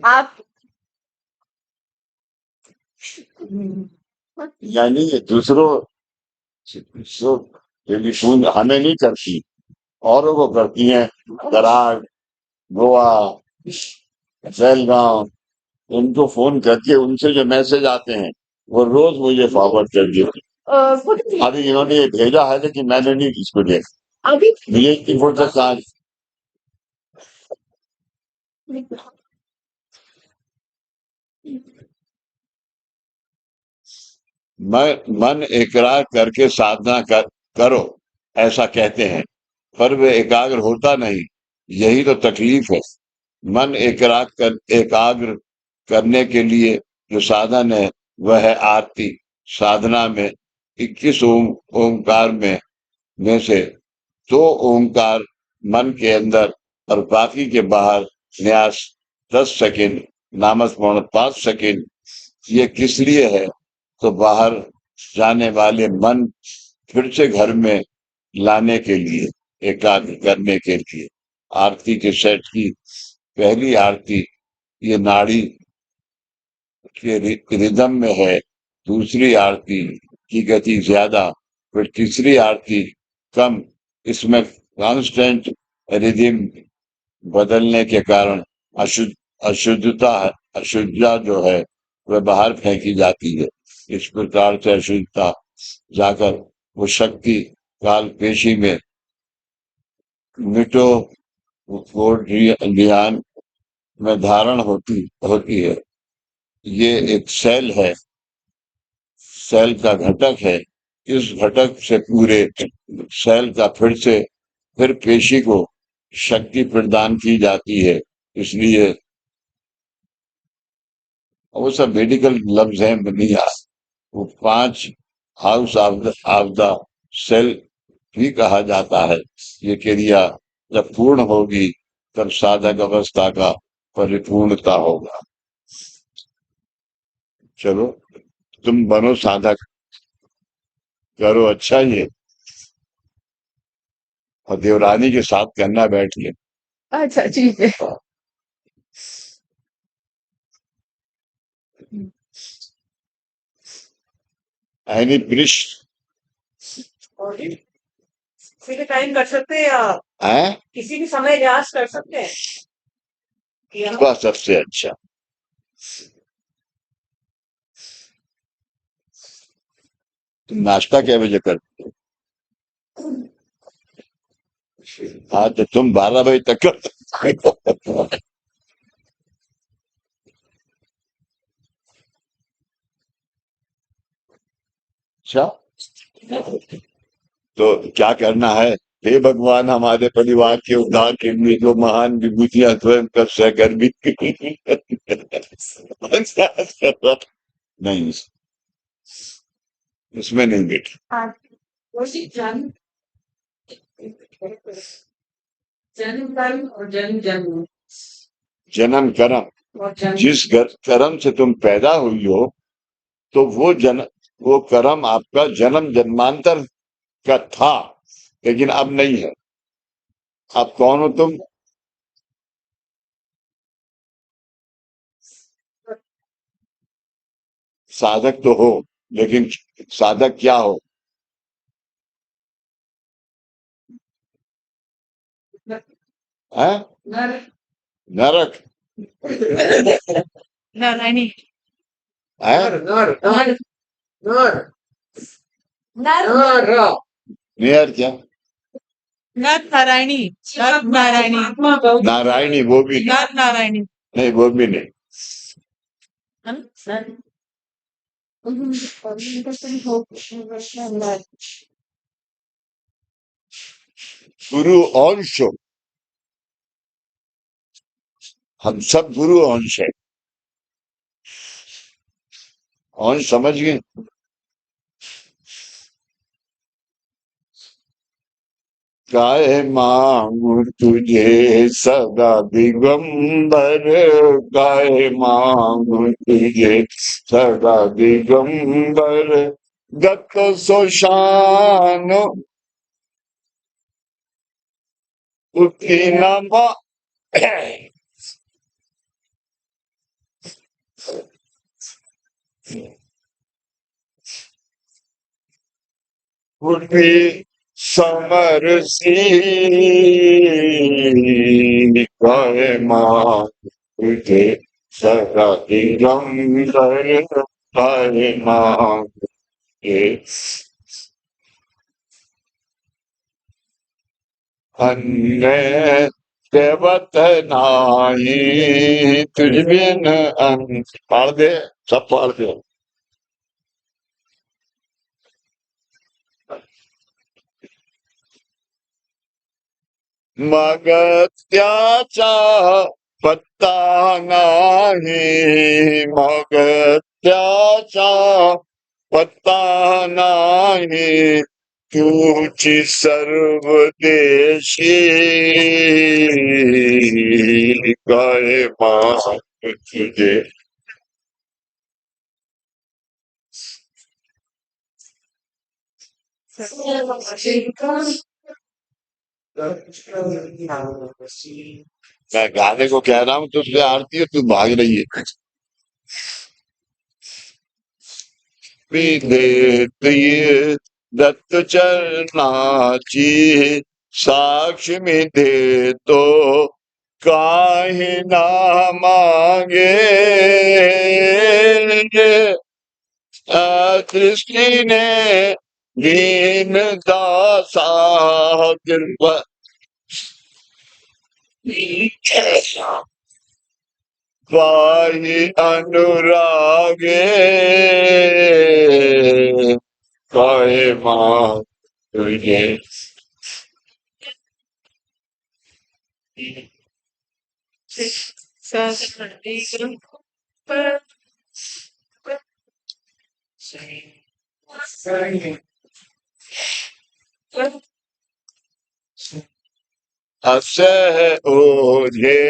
आप यानी ये दूसरों टेलीफोन हमें नहीं करती, औरों को करती हैं। कराड़, गोवा, बेलगांव, उनको फोन करके उनसे जो मैसेज आते हैं वो रोज मुझे फॉरवर्ड कर देते। अभी इन्होंने ये भेजा है लेकिन मैंने नहीं इसको देखा। अभी ये की फुर्सत आज मन एकाग्र करके साधना करो ऐसा कहते हैं, पर वे एकाग्र होता नहीं, यही तो तकलीफ है। मन एकाग्र करने के लिए जो साधन है वह है आरती। साधना में 21 ओंकार में से 2 ओंकार मन के अंदर और बाकी के बाहर, न्यास 10 सेकंड, नामस्मरण 5 सेकंड। ये किस लिए है? तो बाहर जाने वाले मन फिर से घर में लाने के लिए, एकाग्र करने के लिए आरती के सेट की पहली आरती ये नाड़ी के रिदम में है, दूसरी आरती की गति ज्यादा, फिर तीसरी आरती कम। इसमें कांस्टेंट रिदम बदलने के कारण अशुद्ध अशुद्धता अशुद्धता जो है वह बाहर फेंकी जाती है। इस प्रकार से अशुद्धता जाकर वो शक्ति काल पेशी में मिटो को ध्यान में धारण होती होती है। ये एक सेल है, सेल का घटक है। इस घटक से पूरे सेल का फिर पेशी को शक्ति प्रदान की जाती है। इसलिए वो सब मेडिकल लफ्ज हैं, नहीं आ वो 5 हाउस ऑफ द सेल भी कहा जाता है। ये क्रिया जब पूर्ण होगी तब साधक अवस्था का परिपूर्णता होगा। चलो तुम बनो साधक, करो अच्छा ये, और देवरानी के साथ करना बैठ के। अच्छा ठीक है। एनी वृक्ष और किसी भी टाइम कर सकते हैं या है किसी भी समय रियाज कर सकते हैं या वह सबसे अच्छा। तुम नाश्ता क्या बजे करते हो? हाँ तो तुम 12 बजे तक कर सकते हो। अच्छा, तो क्या करना है? हे भगवान, हमारे परिवार के उद्धार के लिए जो महान विभूतियां स्वयं कर सहकर्मी नहीं, उसमें नहीं बेटा। जन्म जन्म कर्म और जन्म जन्म जन्म कर्म, और जन्म जिस कर्म से तुम पैदा हुई हो, तो वो कर्म आपका जन्म जन्मांतर का था, लेकिन अब नहीं है। अब कौन हो तुम? साधक तो हो, लेकिन साधक क्या हो? हैं? नर नरक नारायणी है? नर नर नर नर नर नर नियर क्या? नर नारायणी नर नारायणी नारायणी वो भी नहीं, नर नारायणी नहीं वो भी नहीं। नर गुरु अंश हो। हम सब गुरु अंश है। अंश समझ गए? काय मांगू तुझे सदा दिगंबर, काय मांगू तुझे सदा दिगंबर, गत सोशान उठी नमा उठी समर सी, काय मांगू तुझे सदा दिगंबर, काय मांगू अन्य देवत नाही तुझ बिन अंत। पढ़ दे, सब पढ़ दे। मगत्याचा पत्ता नाही, मगत्याचा पत्ता नाही, तुझी सर्वदेशी, काय मांगू तुझे मैं गाने को कह रहा हूँ तुझसे आरती है, तू भाग रही है। विधेत ये दत्त चरणाची, साक्ष में दे तो काहे ना मांगे। दृष्टि ने दीन दासा कृपा पाहि अनुरागे, काहे मां तुझे। असह ओझे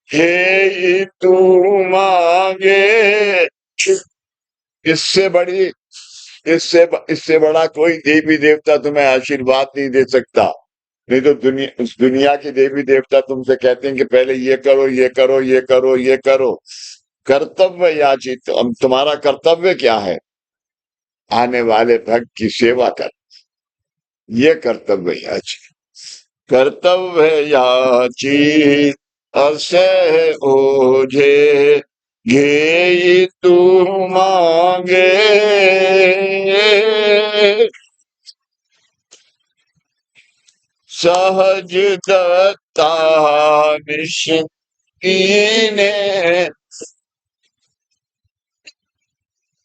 हे तू मांगे। इससे बड़ी इससे बड़ा कोई देवी देवता तुम्हें आशीर्वाद नहीं दे सकता। नहीं तो उस दुनिया के देवी देवता तुमसे कहते हैं कि पहले ये करो, ये करो, ये करो, ये करो। कर्तव्य याचित, अब तुम्हारा कर्तव्य क्या है? आने वाले भक्त की सेवा कर, ये कर्तव्य याचित। कर्तव्य याची असह ओझे, घेई तू मांगे। सहज दत्ता निष्कीने,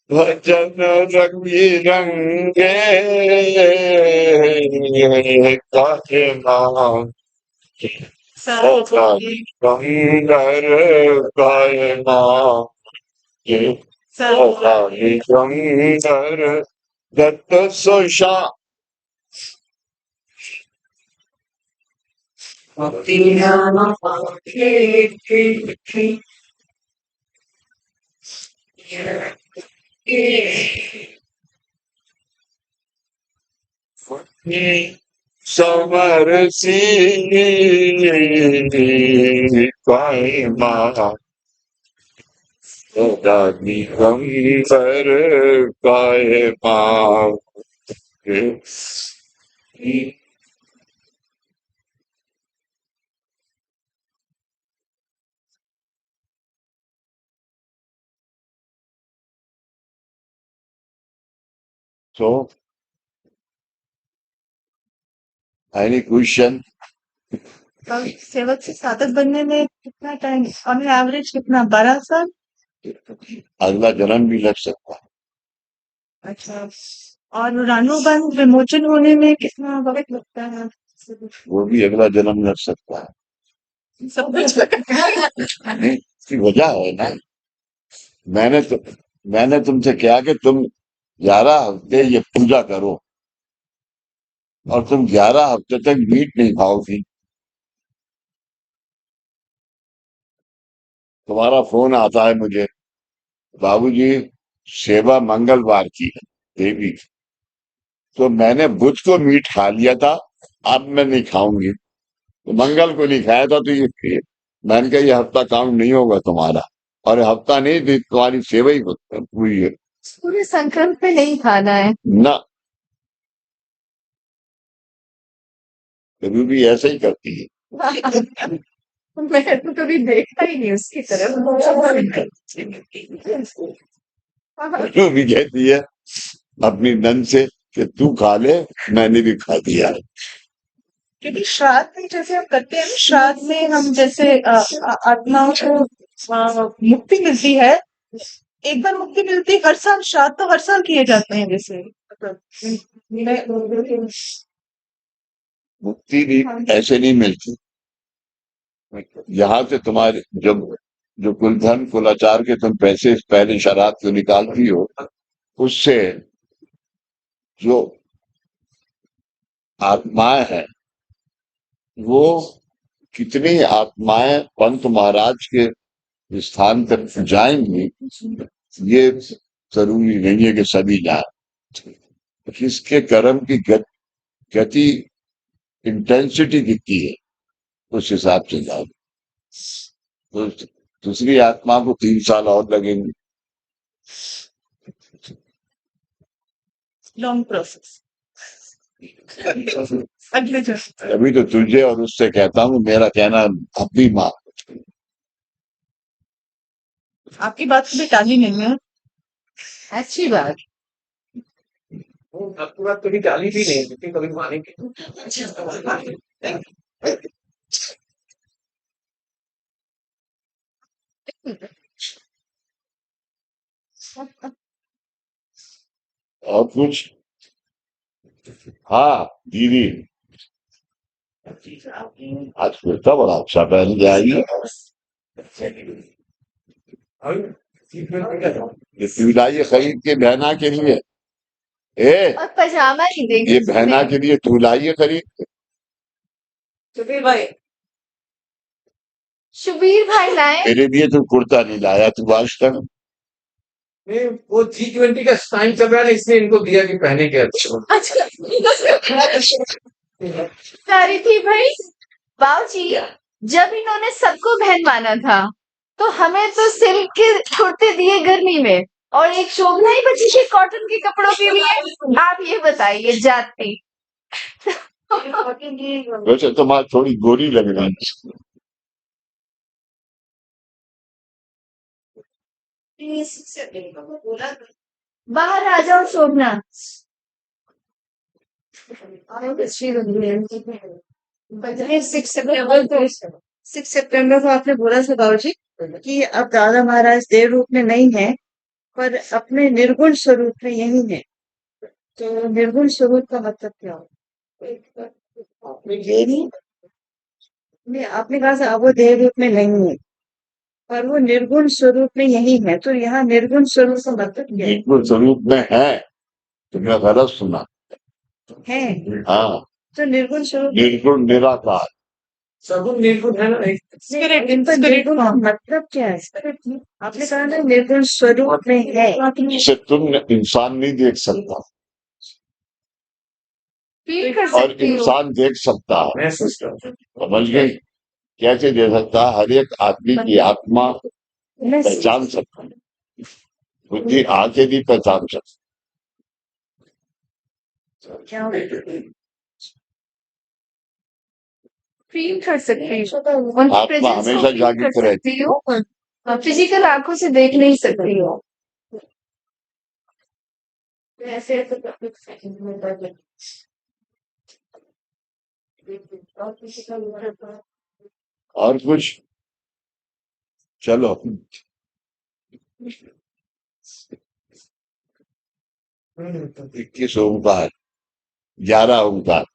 भजन रंगी रंगे, काहे मां गंगर, काहे मां गंगर। दत्त सुशा समर सी, काहे मां दादी गंगर, काहे मां। So, any question? सेवक से साधक बनने में कितना टाइम, ऑन एवरेज कितना, 12 साल? अगला जन्म भी लग सकता है। अच्छा। और रानुबंध विमोचन होने में कितना वक्त लगता है? वो भी अगला जन्म लग सकता है। सब कुछ नहीं, इसकी वजह है ना। मैंने तो मैंने तुमसे कहा कि तुम 11 हफ्ते ये पूजा करो, और तुम 11 हफ्ते तक मीट नहीं खाओगी। तुम्हारा फोन आता है मुझे, बाबूजी सेवा मंगलवार की है देवी की। तो मैंने बुध को मीट खा लिया था, अब मैं नहीं खाऊंगी। तो मंगल को नहीं खाया था, तो ये मैंने कहा ये हफ्ता काम नहीं होगा तुम्हारा, और हफ्ता नहीं थी तुम्हारी सेवा ही हुई है पूरे संक्रम पे नहीं खाना है। ना। रूबी ऐसे ही करती है। मैं तो कभी देखा ही नहीं उसकी तरफ। रूबी कहती है अपनी नन से कि तू खा ले, मैंने भी खा दिया। क्योंकि श्राद्ध में जैसे हम करते हैं ना, श्राद्ध में हम जैसे आत्माओं को मुक्ति मिलती है। एक बार मुक्ति मिलती है, हर साल श्राद्ध तो हर साल किए जाते हैं। जैसे मुक्ति भी ऐसे नहीं मिलती। यहाँ से तुम्हारे जो कुलधन कुलाचार के तुम पैसे पहले शराब को निकालती हो, उससे जो आत्माएं हैं, वो कितनी आत्माएं पंत महाराज के स्थान तक जाएंगी, ये जरूरी नहीं है कि सभी जाए। किसके कर्म की गति इंटेंसिटी कितनी है उस हिसाब से जाओ। तो दूसरी आत्मा को 3 साल और लगेंगे। Long process. अगले जन्म। अभी तो तुझे और उससे कहता हूँ, मेरा कहना अपनी माँ। आपकी बात कभी टाली नहीं है। अच्छी बात। आपकी बात कभी टाली भी नहीं, लेकिन कभी मानेंगे। और कुछ? हाँ दीदी, आज कुर्ता बड़ा अच्छा पहन के आई है। ये टूलाई खरीद के बहना के लिए। और पजामा नहीं देंगे ये बहना के लिए टूलाई खरीद। सुबीर भाई, शुबीर भाई लाए। मेरे लिए तो कुर्ता नहीं लाया तू आज तक। नहीं, वो G20 का टाइम चल रहा है ना, इसलिए इनको दिया कि पहने के अच्छा। सारी थी भाई। बाबूजी, जब इन्होंने सबको बहन माना था, तो हमें तो सिल्क के कुर्ते दिए गर्मी में, और एक शोभना ही बची थी कॉटन के कपड़ों के लिए। आप ये बताइए जाती। वैसे तुम्हारी थोड़ी गोरी लग रही है। बाहर आ जाओ शोभना। सिक्स सितंबर को आपने बोला था बाबूजी कि अब दादा महाराज देव रूप में नहीं है, पर अपने निर्गुण स्वरूप में यही है। तो निर्गुण स्वरूप का मतलब क्या हो? ये नहीं, आपने कहा था अब वो देव रूप में नहीं है, पर वो निर्गुण स्वरूप में यही है। तो यहाँ निर्गुण स्वरूप का मतलब क्या है? बिल्कुल स्वरूप में है। तुमने गलत सुना। है। हाँ, तो निर्गुण स्वरूप निर्गुण निराकार। सगुन निर्गुण है ना, स्पिरिट, इनका निर्गुण का मतलब क्या है? आपने कहा ना निर्गुण स्वरूप में है। जिसे तुम इंसान नहीं देख सकता फील कर और सकती हो। इंसान देख सकता है। महसूस करते हैं। समझ गई? कैसे दे सकता है? हर एक आदमी की आत्मा पहचान सकता है, बुद्धि आके भी पहचान सकती क्या फील कर सकती हो, उनकी आत्मा प्रेजेंस को हमेशा फील जागृत कर रहती सकती हो, फिजिकल आंखों से देख नहीं सकती हो। ऐसे ऐसे और कुछ? चलो 21 ओंकार, 11 ओंकार।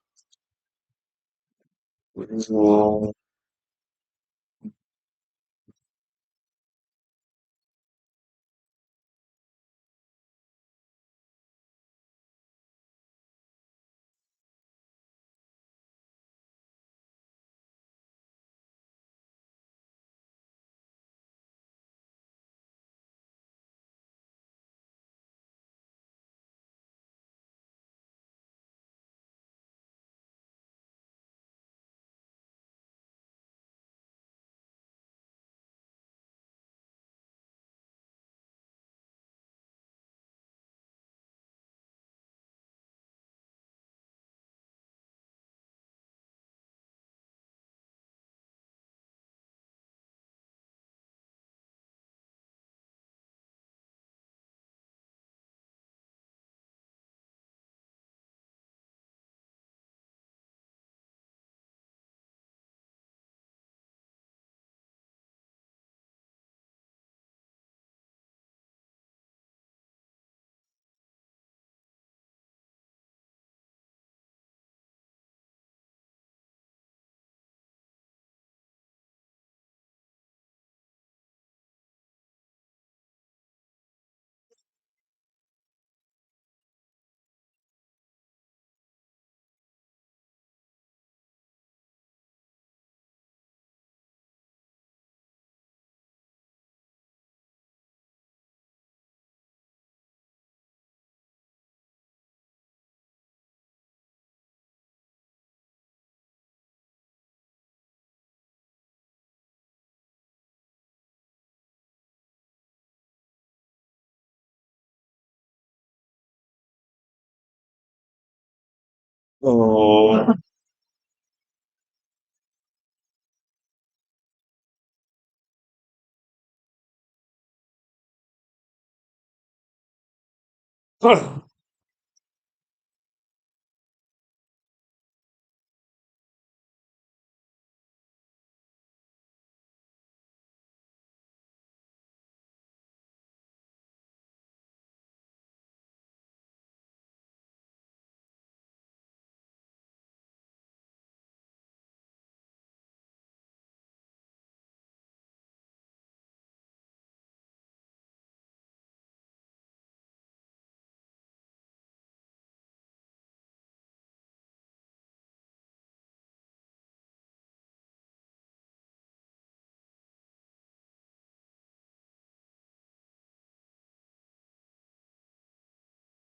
ओ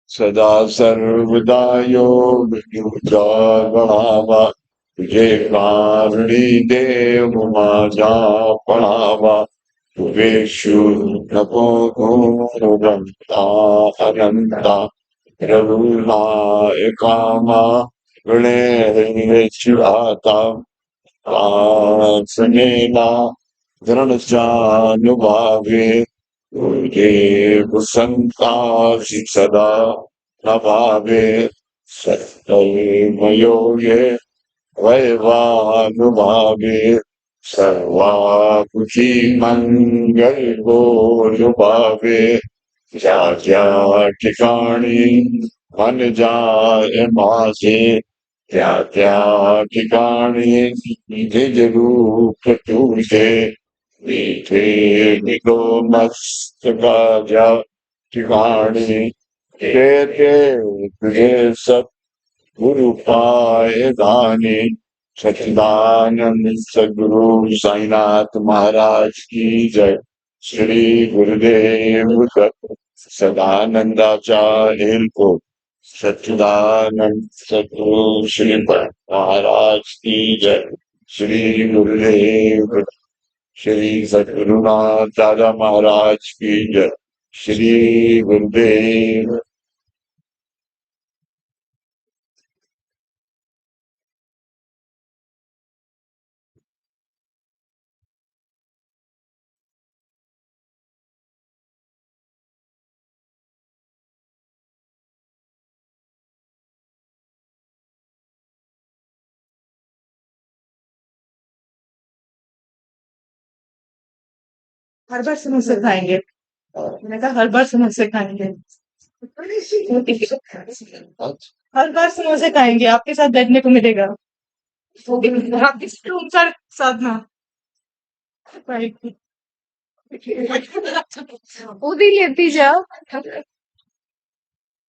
सदा सर्वदा योग युक्ता बढ़ावा तुझे कारणी देव माझा पळावा तुझे नको रमता अनंता रघुना एकामा गणेश आता वासनेला दृढचानुभावे तुझे संतासी सदा नभावे सत्कर्मयोगे वैवानुभावे सर्वाकुची मंगल गोलुभावे ज्या ज्या ठिकाणी मन जाय माझे त्या त्या ठिकाणी निज रूप तुझे विठे निगो मस्तकाच्या ठिकाणी ते ते तुझे सद्गुरु पाय दाने सच्चिदानंद सद्गुरु साईनाथ महाराज की जय श्री गुरुदेव दत्त सदानंदाचार्य को सच्चिदानंद सद्गुरु श्री महाराज की जय श्री गुरुदेव श्री सद्गुरुनाथ दादा महाराज की जय श्री गुरुदेव हर बार समोसे खाएंगे। मैंने कहा हर बार समोसे खाएंगे। हर बार समोसे खाएंगे, आपके साथ बैठने को मिलेगा। आपके साधना उदी लेती जाओ